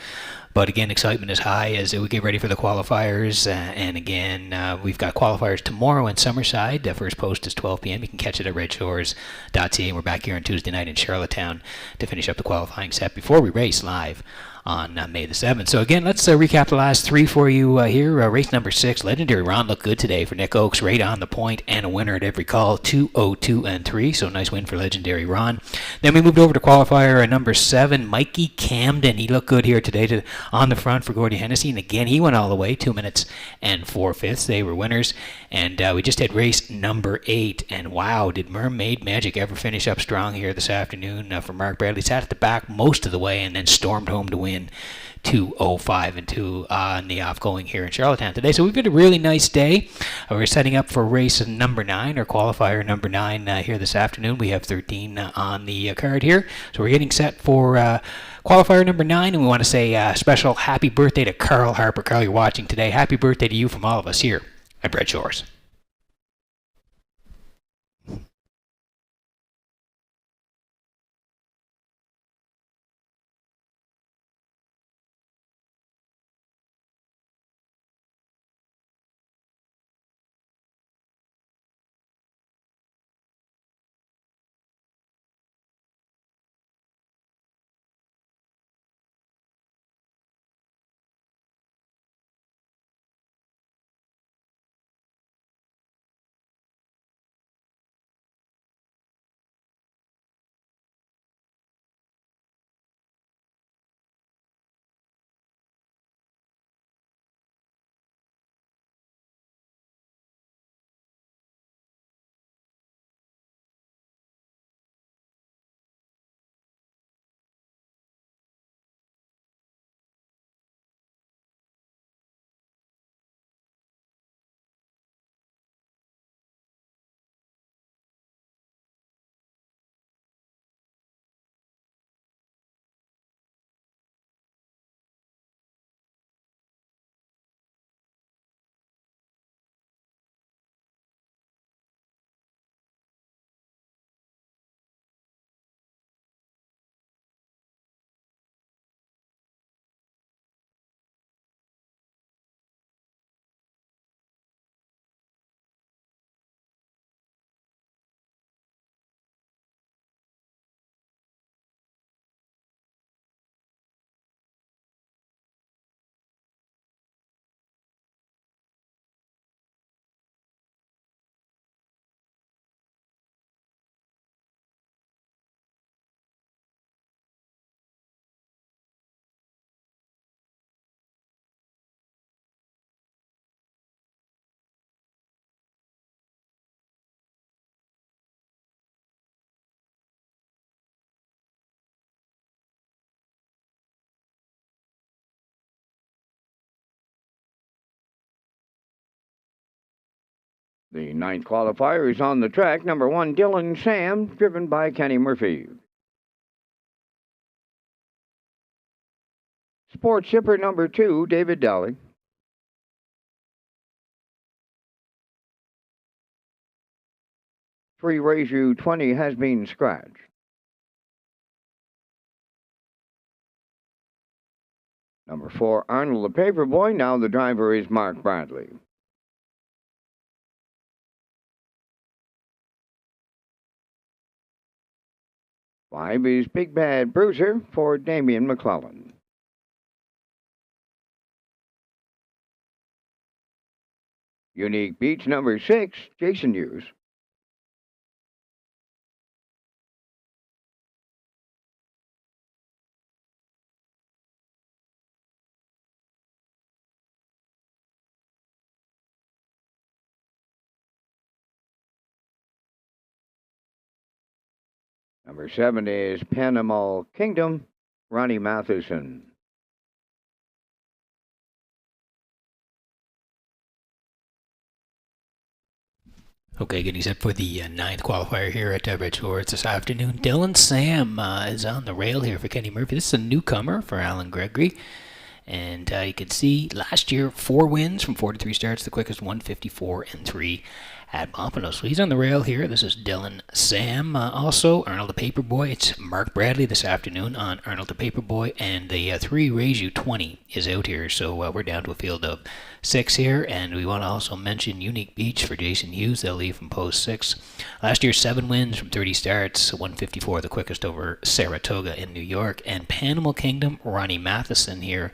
but again, excitement is high as we get ready for the qualifiers. And again, we've got qualifiers tomorrow in Summerside. The first post is 12 p.m. You can catch it at Redshores.ca, and we're back here on Tuesday night in Charlottetown to finish up the qualifying set before we race live on May the 7th. So again, let's recap the last 3 for you here. Race number 6, Legendary Ron looked good today for Nick Oakes, right on the point and a winner at every call, 2:02 and 3. So nice win for Legendary Ron. Then we moved over to qualifier number 7, Mikey Camden. He looked good here today on the front for Gordy Hennessy, and again he went all the way, 2 minutes and 4/5. They were winners. And we just had race number 8, and wow, did Mermaid Magic ever finish up strong here this afternoon for Mark Bradley. Sat at the back most of the way and then stormed home to win 2:05 and 2 on the off-going here in Charlottetown today. So we've got a really nice day. We're setting up for race number 9, or qualifier number 9 here this afternoon. We have 13 on the card here. So we're getting set for qualifier number 9, and we want to say a special happy birthday to Carl Harper. Carl, you're watching today. Happy birthday to you from all of us here at Red Shores. The 9th qualifier is on the track. Number 1, Dylan Sam, driven by Kenny Murphy. Sports shipper number 2, David Daly. Three Raiju 20 has been scratched. Number 4, Arnold the Paperboy. Now the driver is Mark Bradley. Five is Big Bad Bruiser for Damian McClellan. Unique Beach number 6, Jason Hughes. Number 7 is Panama Kingdom, Ronnie Matheson. Okay, getting set for the 9th qualifier here at Red Shores this afternoon. Dylan Sam is on the rail here for Kenny Murphy. This is a newcomer for Alan Gregory. And you can see last year 4 wins from 43 starts, the quickest 154 and 3 at Pompano. So he's on the rail here. This is Dylan Sam. Also, Arnold the Paperboy. It's Mark Bradley this afternoon on Arnold the Paperboy. And the 3 Raise You 20 is out here. So we're down to a field of 6 here. And we want to also mention Unique Beach for Jason Hughes. They'll leave from post 6. Last year, 7 wins from 30 starts, 154, the quickest over Saratoga in New York. And Panimal Kingdom, Ronnie Matheson here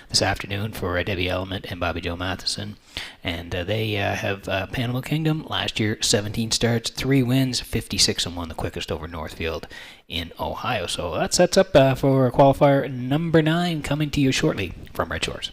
this afternoon for Debbie Element and Bobby Joe Matheson. And they have Panimal Kingdom last year, 17 starts, 3 wins, 56 and 1, the quickest over Northfield in Ohio. So that sets up for qualifier number 9 coming to you shortly from Red Shores.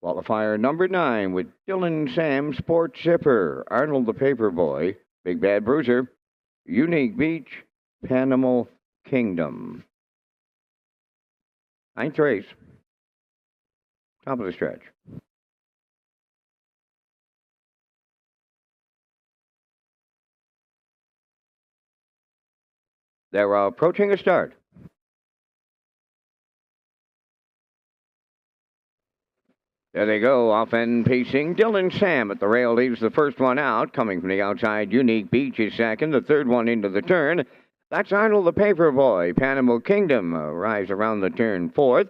Qualifier number 9 with Dylan Sam, Sport Zipper, Arnold the Paperboy, Big Bad Bruiser, Unique Beach, Panimal Kingdom. 9th race. Top of the stretch. They're approaching a start. There they go, off and pacing. Dylan Sam at the rail leaves the first one out. Coming from the outside, Unique Beach is second. The third one into the turn. That's Arnold the Paperboy. Panimal Kingdom arrives around the turn fourth.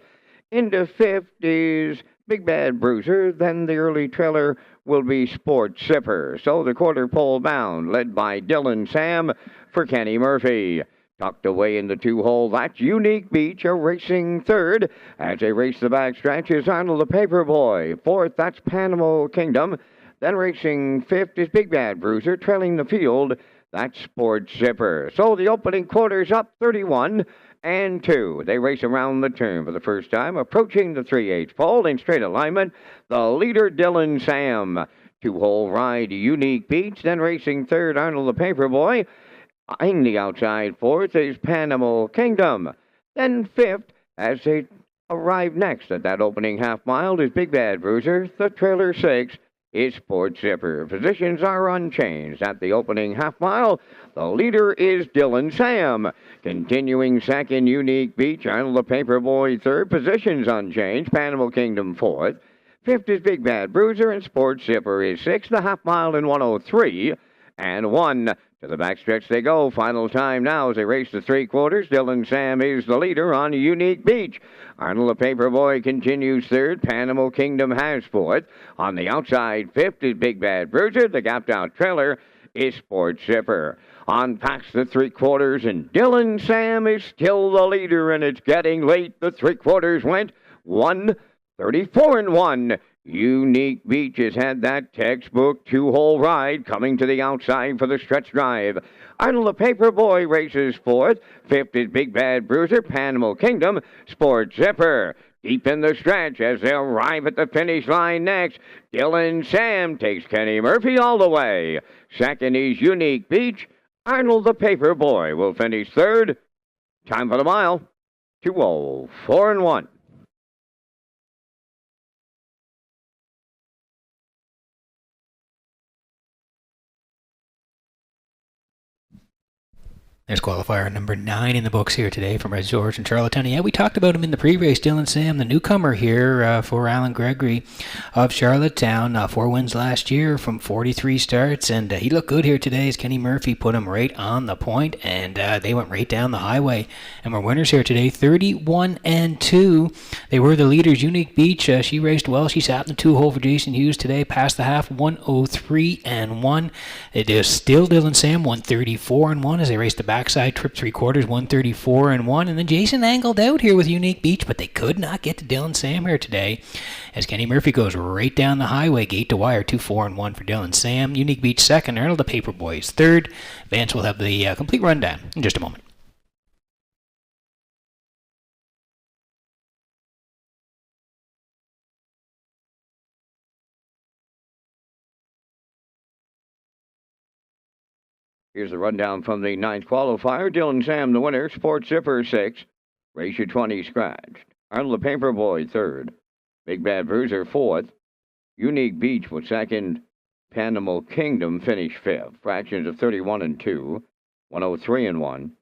Into fifth is Big Bad Bruiser. Then the early trailer will be Sport Zipper. So the quarter pole bound, led by Dylan Sam for Kenny Murphy. Tucked away in the 2-hole, that's Unique Beach, a racing third. As they race the backstretch is Arnold the Paperboy. Fourth, that's Panimal Kingdom. Then racing fifth is Big Bad Bruiser. Trailing the field, that's Sport Zipper. So the opening quarter's up 31 and 2. They race around the turn for the first time, approaching the 3/8 pole in straight alignment. The leader, Dylan Sam. Two-hole ride, Unique Beach. Then racing third, Arnold the Paperboy. In the outside fourth is Panama Kingdom. Then fifth, as they arrive next at that opening half mile, is Big Bad Bruiser. The trailer 6 is Sport Zipper. Positions are unchanged at the opening half mile. The leader is Dylan Sam. Continuing second, Unique Beach. Arnold the Paperboy third. Positions unchanged. Panama Kingdom fourth. Fifth is Big Bad Bruiser, and Sport Zipper is sixth. The half mile in 1:03 and 1. To the backstretch they go. Final time now as they race the 3/4. Dylan Sam is the leader on Unique Beach. Arnold the Paperboy continues third. Panama Kingdom has fourth. On the outside, fifth is Big Bad Bruiser. The gapped out trailer is Sport Zipper. On past the 3/4, and Dylan Sam is still the leader, and it's getting late. The 3/4 went 1:34 and 1. Unique Beach has had that textbook two-hole ride coming to the outside for the stretch drive. Arnold the Paperboy races fourth. Fifth is Big Bad Bruiser. Panama Kingdom, Sport Zipper. Deep in the stretch as they arrive at the finish line next. Dylan Sam takes Kenny Murphy all the way. Second is Unique Beach. Arnold the Paperboy will finish third. Time for the mile, 2:04 and 1. There's qualifier number 9 in the books here today from Redshores and Charlottetown. Yeah, we talked about him in the pre-race. Dylan Sam, the newcomer here for Alan Gregory of Charlottetown. 4 wins last year from 43 starts, and he looked good here today as Kenny Murphy put him right on the point, and they went right down the highway. And we're winners here today, 31 and 2. They were the leaders. Unique Beach, she raced well. She sat in the 2-hole for Jason Hughes today, past the half, 1:03 and 1. It is still Dylan Sam, 1:34 and 1 as they raced the backside trip 3/4, 1:34 and 1. And then Jason angled out here with Unique Beach, but they could not get to Dylan Sam here today as Kenny Murphy goes right down the highway, gate to wire, 2-4 and 1 for Dylan Sam. Unique Beach second, Arnold the Paperboy is third. Vance will have the complete rundown in just a moment. Here's the rundown from the 9th qualifier. Dylan Sam, the winner. Sport Zipper, 6. Ratio 20 scratched. Arnold the Paperboy, 3rd. Big Bad Bruiser, 4th. Unique Beach was 2nd. Panama Kingdom finished 5th. Fractions of 31 and 2. 1:03 and 1.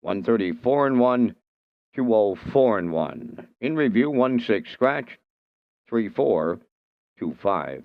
1:34 and 1. 2:04 and 1. In review, 1-6 scratch. 3-4. 2-5.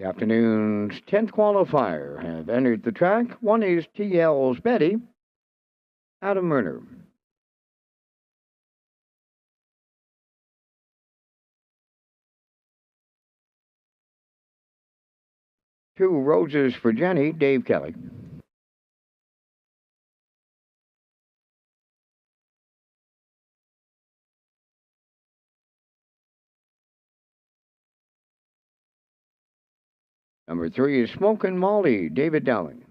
The afternoon's 10th qualifier have entered the track. One is TL's Betty, Adam Murner. Two Roses for Jenny, Dave Kelly. Number 3 is Smokin' Molly, David Dowling.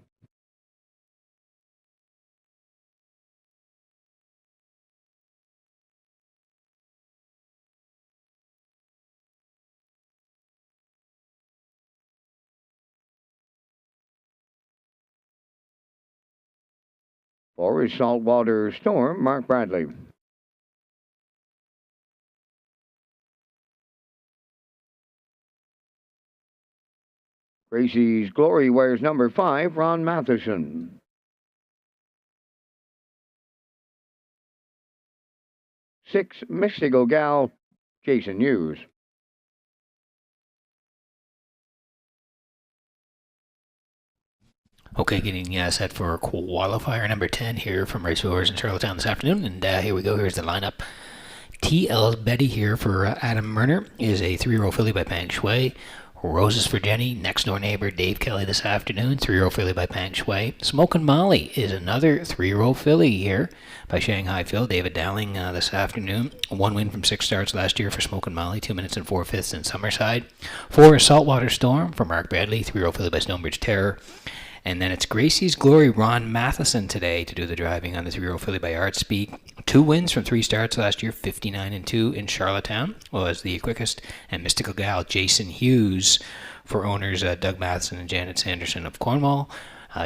Four is Saltwater Storm, Mark Bradley. Gracie's Glory wears number 5, Ron Matheson. 6, Mystical Gal, Jason Hughes. Okay, getting set for qualifier number 10 here from Racehores in Charlottetown this afternoon. And here we go. Here's the lineup. TL's Betty here for Adam Murner is a 3-year-old filly by Pang Shui. Roses for Jenny, next door neighbor Dave Kelly this afternoon, 3-year-old filly by Pang Shui. Smokin' Molly is another 3-year-old filly here by Shanghai Phil, David Dowling this afternoon. 1 win from 6 starts last year for Smokin' Molly, 2 minutes and 4/5 in Summerside. 4 is Saltwater Storm for Mark Bradley, 3-year-old filly by Stonebridge Terror. And then it's Gracie's Glory, Ron Matheson today to do the driving on the 3-year-old filly by Art Speak. 2 wins from 3 starts last year, 59-2 in Charlottetown was the quickest. And Mystical Gal, Jason Hughes for owners Doug Matheson and Janet Sanderson of Cornwall.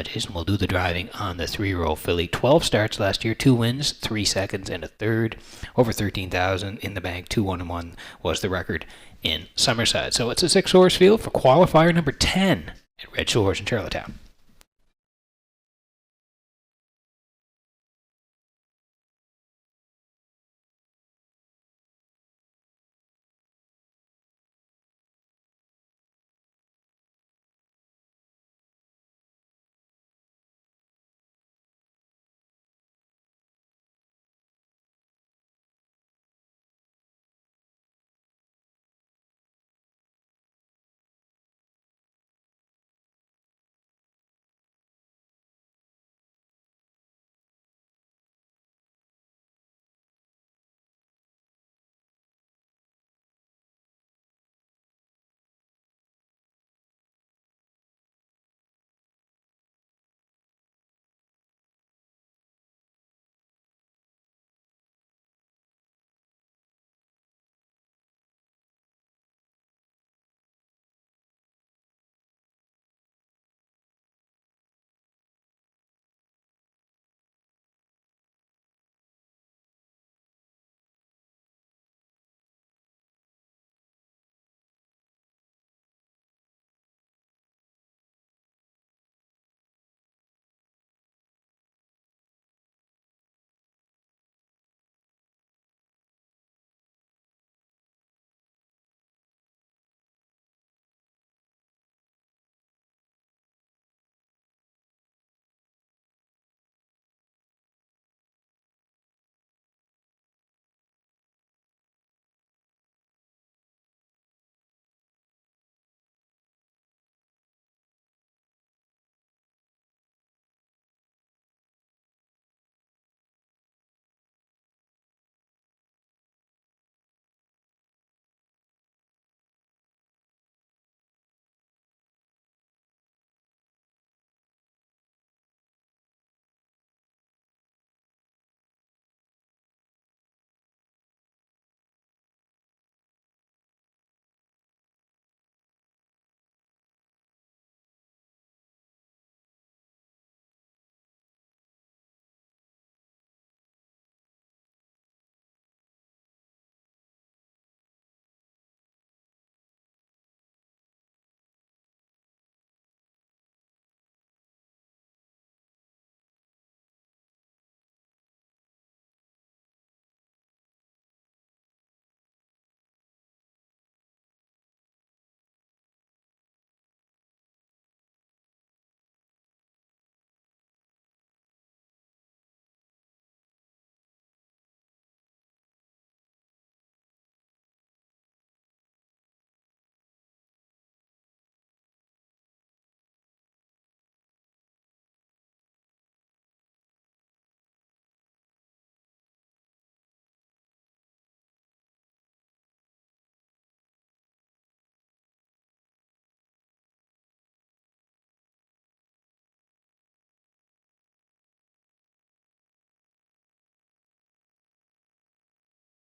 Jason will do the driving on the 3-year-old filly. 12 starts last year, 2 wins, 3 seconds, and a third. Over 13,000 in the bank. 2-1-1 was the record in Summerside. So it's a 6-horse field for qualifier number 10 at Redshores in Charlottetown.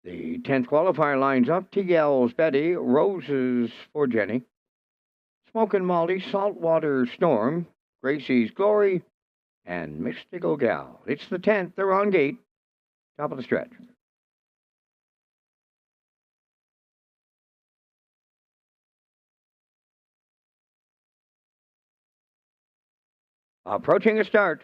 The 10th qualifier lines up. TL's Betty, Roses for Jenny, Smokin' Molly, Saltwater Storm, Gracie's Glory, and Mystical Gal. It's the 10th. They're on gate. Top of the stretch. Approaching a start.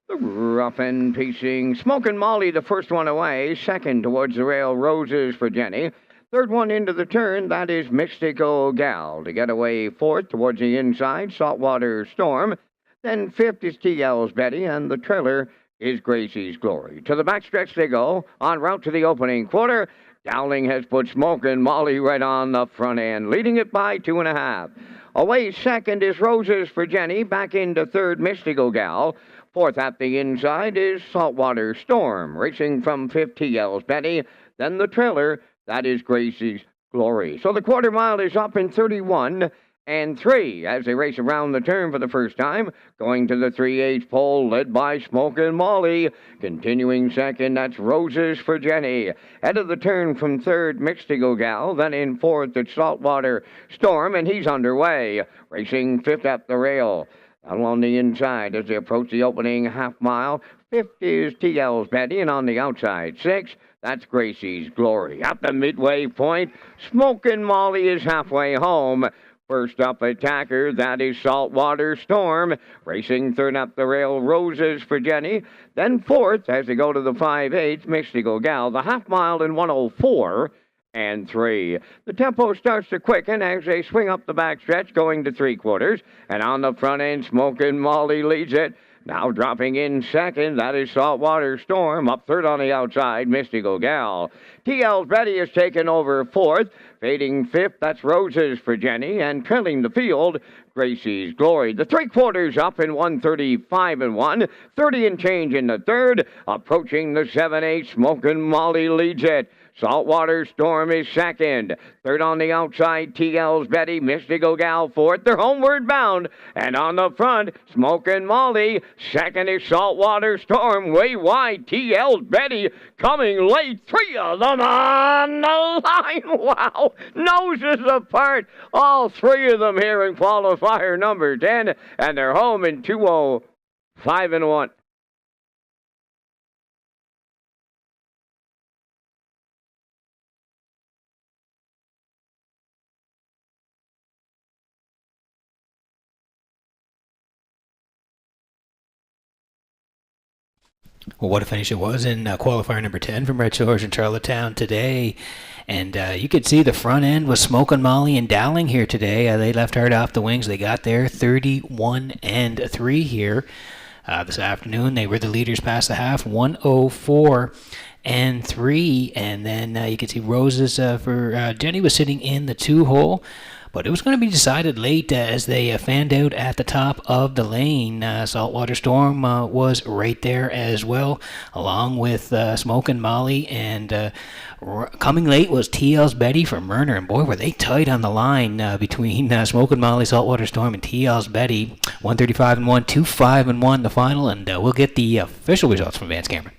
The rough and pacing Smokin' Molly, the first one away. Second towards the rail, Roses for Jenny. Third one into the turn, that is Mystical Gal. To get away fourth towards the inside, Saltwater Storm. Then fifth is TL's Betty, and the trailer is Gracie's Glory. To the backstretch they go, en route to the opening quarter. Dowling has put Smokin' Molly right on the front end, leading it by 2.5. Away second is Roses for Jenny. Back into third, Mystical Gal. Fourth at the inside is Saltwater Storm. Racing from fifth, TL's Betty. Then the trailer, that is Gracie's Glory. So the quarter mile is up in 31 and 3 as they race around the turn for the first time. Going to the 3/8 pole, led by Smokin' Molly. Continuing second, that's Roses for Jenny. Head of the turn from third, Mystical Gal. Then in fourth, it's Saltwater Storm, and he's underway. Racing fifth at the rail. Down on the inside as they approach the opening half mile. Fifth is TL's Betty, and on the outside, sixth, that's Gracie's Glory. At the midway point, Smokin' Molly is halfway home. First up attacker, that is Saltwater Storm. Racing third up the rail, Roses for Jenny. Then fourth, as they go to the 5/8, Mystical Gal. The half mile in 1:04 and 3. The tempo starts to quicken as they swing up the backstretch, going to 3/4. And on the front end, Smokin' Molly leads it. Now dropping in second, that is Saltwater Storm. Up third on the outside, Mystical Gal. TL's Betty is taken over fourth. Fading fifth, that's Roses for Jenny. And trailing the field, Gracie's Glory. The 3/4 up in 1:35 and 1. 30 and change in the third. Approaching the 7/8, Smokin' Molly leads it. Saltwater Storm is second. Third on the outside, TL's Betty. Mystical Gal fourth. They're homeward bound. And on the front, Smokin' Molly. Second is Saltwater Storm. Way wide, TL's Betty coming late. Three of them on the line. Wow. Noses apart. All three of them here in qualifier number 10. And they're home in 2:05 and 1. Well, what a finish it was in qualifier number 10 from Redshores in Charlottetown today. And you could see the front end was Smokin' Molly and Dowling here today. They left hard off the wings. They got there 31 and 3 here. This afternoon, they were the leaders past the half, 1:04 and 3. And then you could see Roses for Jenny was sitting in the 2-hole. But it was going to be decided late as they fanned out at the top of the lane. Saltwater Storm was right there as well, along with Smokin' Molly. And coming late was TL's Betty from Murner. And boy, were they tight on the line between Smokin' Molly, Saltwater Storm, and TL's Betty. 135 and 1, 2-5 and 1 the final. And we'll get the official results from Vance Cameron.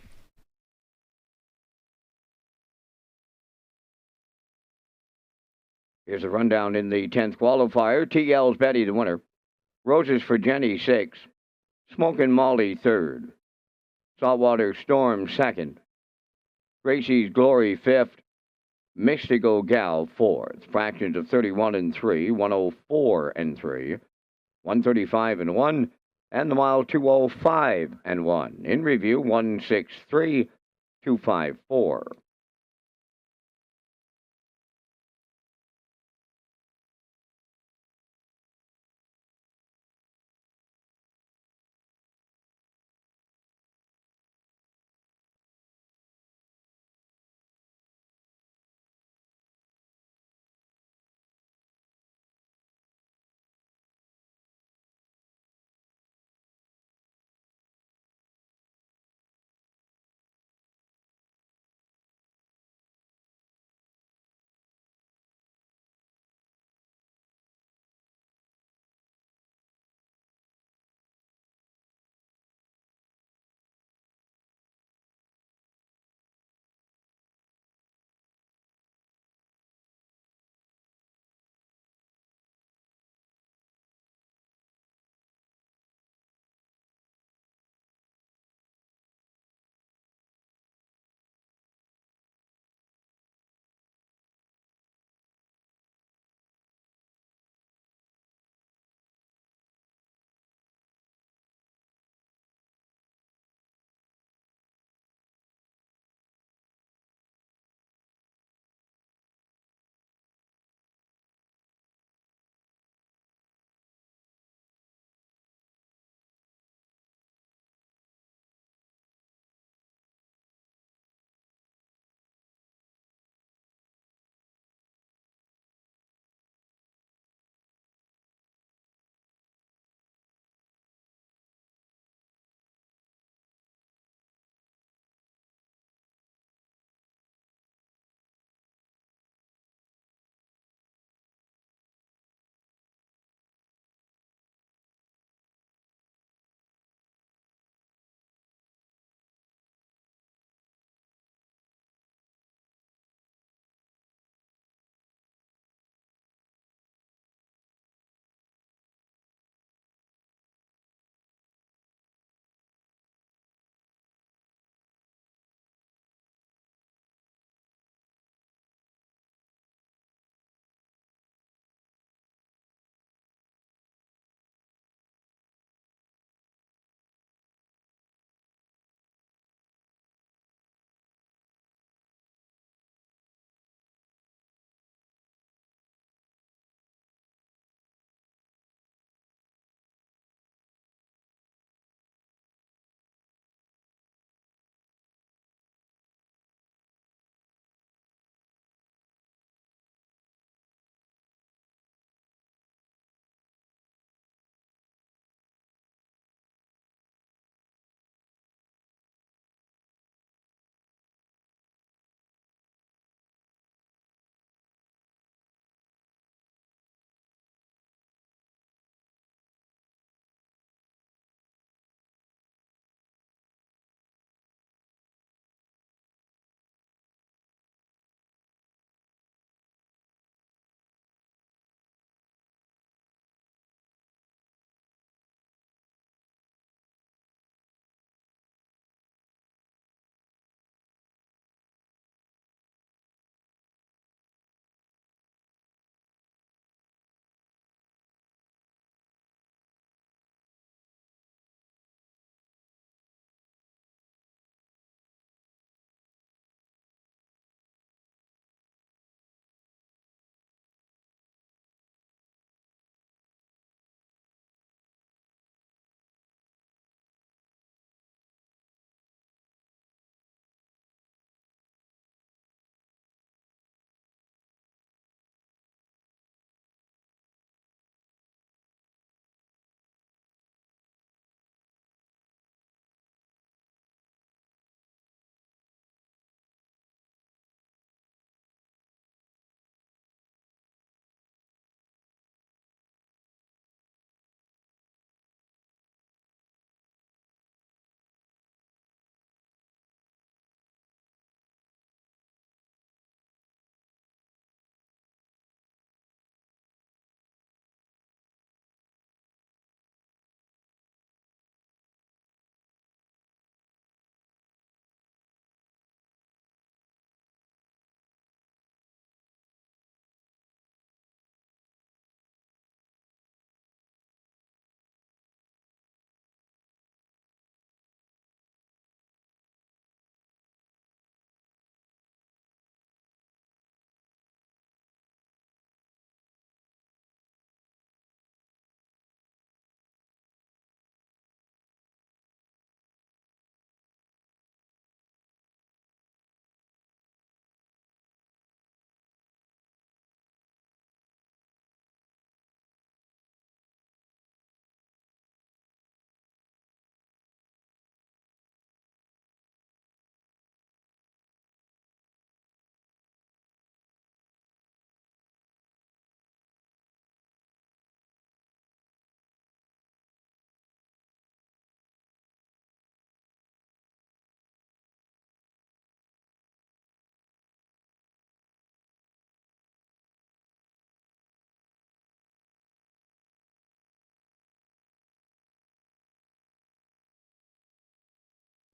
Here's a rundown in the 10th qualifier. TL's Betty, the winner. Roses for Jenny, 6. Smokin' Molly, 3rd. Saltwater Storm, 2nd. Gracie's Glory, 5th. Mystical Gal, 4th. Fractions of 31 and 3, 1:04 and 3, 1:35 and 1, and the mile 2:05 and 1. In review, 1:63.254.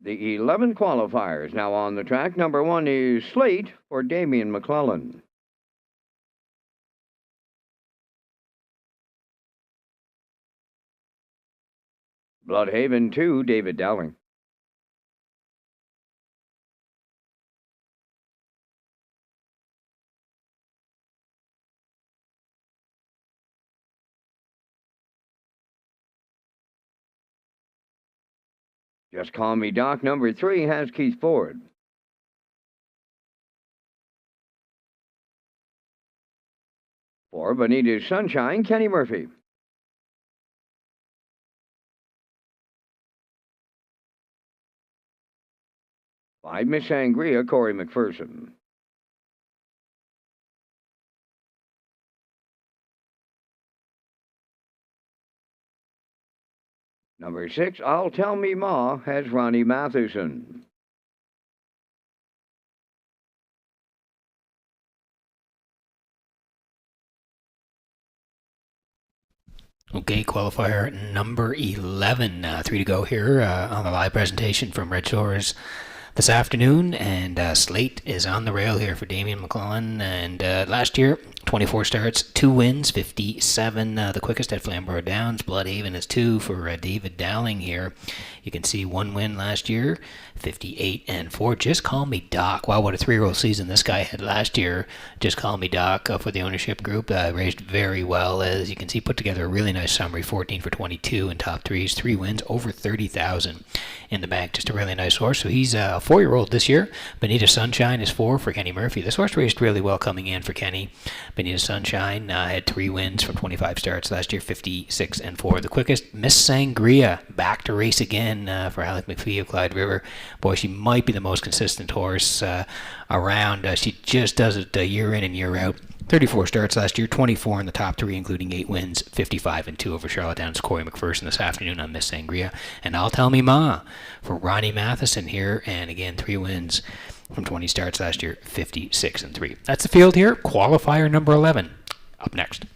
The 11 qualifiers now on the track. Number 1 is Slate for Damian McClellan. Bloodhaven 2, David Dowling. Just Call Me Doc, number 3, has Keith Ford. For Bonita's Sunshine, Kenny Murphy. 5, Miss Sangria, Corey McPherson. Number 6, I'll Tell Me Ma, has Ronnie Matheson. Okay, qualifier number 11. 3 to go here on the live presentation from Redshores this afternoon, and Slate is on the rail here for Damian McClellan. And last year, 24 starts, 2 wins, 57 the quickest at Flamborough Downs. Bloodhaven is 2 for David Dowling here. You can see 1 win last year, 58 and 4. Just Call Me Doc. Wow, what a 3-year-old season this guy had last year. Just Call Me Doc for the ownership group. Raced very well. As you can see, put together a really nice summary. 14 for 22 in top threes, 3 wins, over 30,000 in the bank. Just a really nice horse. So he's a 4-year-old this year. Bonita Sunshine is 4 for Kenny Murphy. This horse raced really well coming in for Kenny. Bonita Sunshine had 3 wins from 25 starts last year, 56 and 4. The quickest, Miss Sangria, back to race again for Alec McPhee of Clyde River. Boy, she might be the most consistent horse around. She just does it year in and year out. 34 starts last year, 24 in the top 3, including 8 wins, 55 and 2 over Charlottetown's Corey McPherson this afternoon on Miss Sangria. And I'll Tell Me Ma for Ronnie Matheson here, and again, 3 wins from 20 starts last year, 56 and 3. That's the field here. Qualifier number 11. Up next.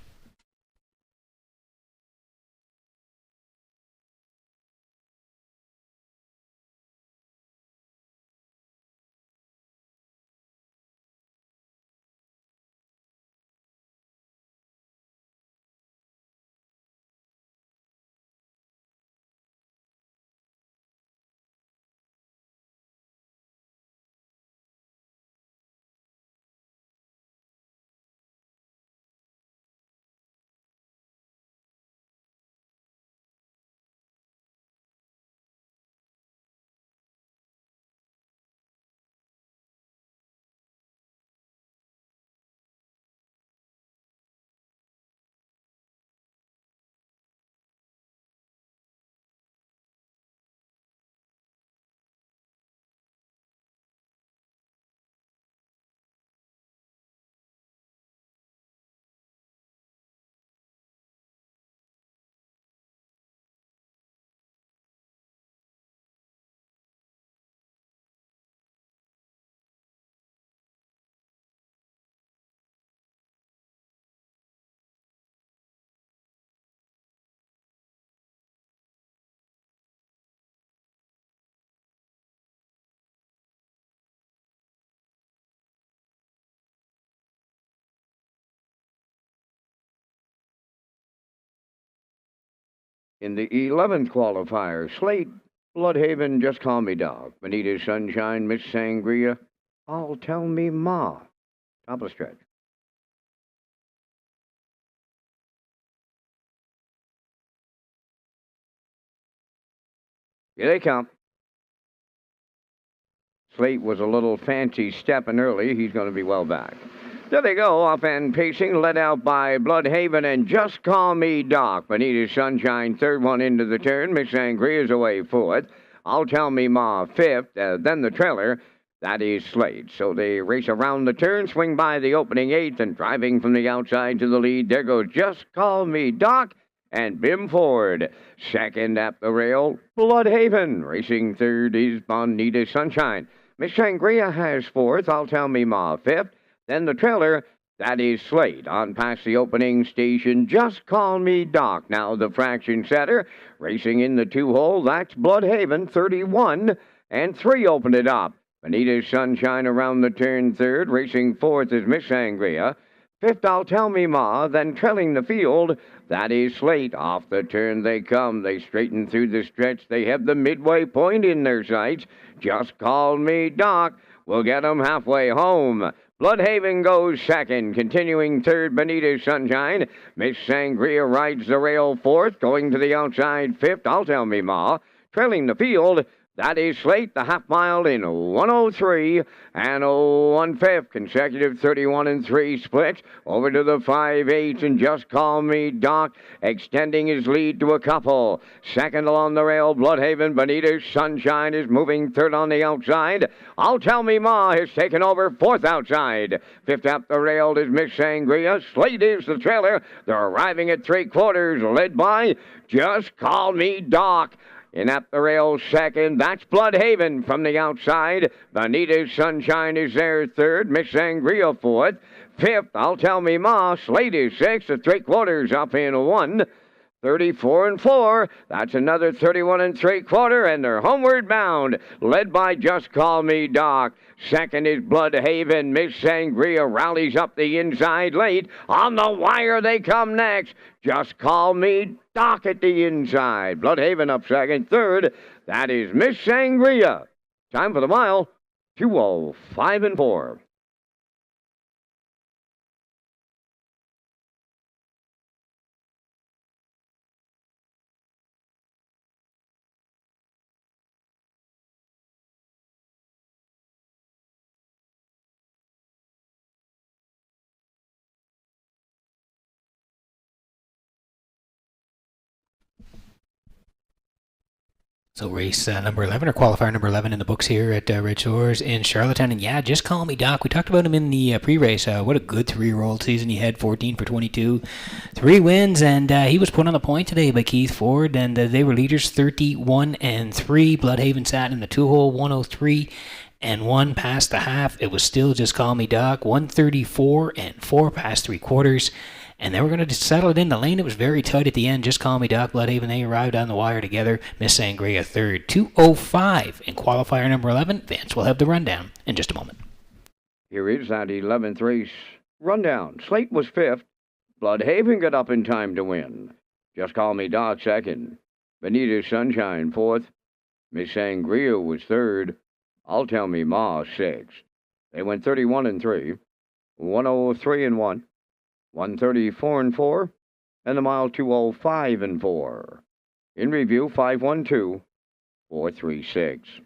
In the 11th qualifier, Slate, Bloodhaven, Just Call Me Dog. Bonita's Sunshine, Miss Sangria, I'll Tell Me Ma. Top of the stretch. Here they come. Slate was a little fancy stepping early. He's going to be well back. There they go, off and pacing, led out by Bloodhaven and Just Call Me Doc. Bonita's Sunshine, 3rd one into the turn. Miss Sangria's away 4th. I'll Tell Me Ma, 5th. Then the trailer, that is Slade. So they race around the turn, swing by the opening 8th, and driving from the outside to the lead, there goes Just Call Me Doc and Bim Ford. 2nd at the rail, Bloodhaven. Racing 3rd is Bonita's Sunshine. Miss Sangria has 4th. I'll Tell Me Ma, 5th. Then the trailer, that is Slade. On past the opening station, Just Call Me Doc. Now the fraction setter, racing in the 2-hole, that's Bloodhaven, 31. and 3 opened it up. Bonita's Sunshine around the turn third. Racing fourth is Miss Sangria. Fifth, I'll Tell Me Ma. Then trailing the field, that is Slate. Off the turn they come. They straighten through the stretch. They have the midway point in their sights. Just Call Me Doc. We'll get 'em halfway home. Bloodhaven goes second, continuing third, Bonita's Sunshine. Miss Sangria rides the rail fourth, going to the outside fifth, I'll Tell Me Ma. Trailing the field, that is Slate, the half mile in 103 and 1/5. Consecutive 31 and 3 splits. Over to the 5/8 and Just Call Me Doc, extending his lead to a couple. Second along the rail, Bloodhaven. Bonita's Sunshine is moving third on the outside. I'll Tell Me Ma has taken over fourth outside. Fifth up the rail is Miss Sangria. Slate is the trailer. They're arriving at 3/4, led by Just Call Me Doc. In up the rail second, that's Bloodhaven from the outside. Bonita's Sunshine is there third. Miss Sangria fourth. Fifth, I'll Tell Me Ma. Slate is sixth at 3/4 up in 1:34 and 4. That's another 31 and 3/4, and they're homeward bound, led by Just Call Me Doc. Second is Bloodhaven. Miss Sangria rallies up the inside late. On the wire they come next. Just Call Me Doc at the inside. Bloodhaven up second. Third, that is Miss Sangria. Time for the mile, 2:05 and 4. So race number 11, or qualifier number 11 in the books here at Red Shores in Charlottetown. And yeah, Just Call Me Doc. We talked about him in the pre-race. What a good 3-year-old season he had, 14 for 22. 3 wins, and he was put on the point today by Keith Ford, and they were leaders 31 and 3. Bloodhaven sat in the 2-hole, 103 and 1 past the half. It was still Just Call Me Doc, 134 and 4 past 3/4. And they were going to settle it in the lane. It was very tight at the end. Just Call Me Doc, Bloodhaven. They arrived on the wire together. Miss Sangria third. 2:05 in qualifier number 11. Vance will have the rundown in just a moment. Here is that 11th race rundown. Slate was fifth. Bloodhaven got up in time to win. Just Call Me Doc second. Bonita's Sunshine fourth. Miss Sangria was third. I'll Tell Me Ma sixth. They went 31 and 3, 103 and 1. 134 and 4, and the mile 2:05 and 4. In review, 512-436.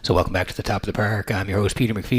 So welcome back to the top of the park. I'm your host, Peter McPhee.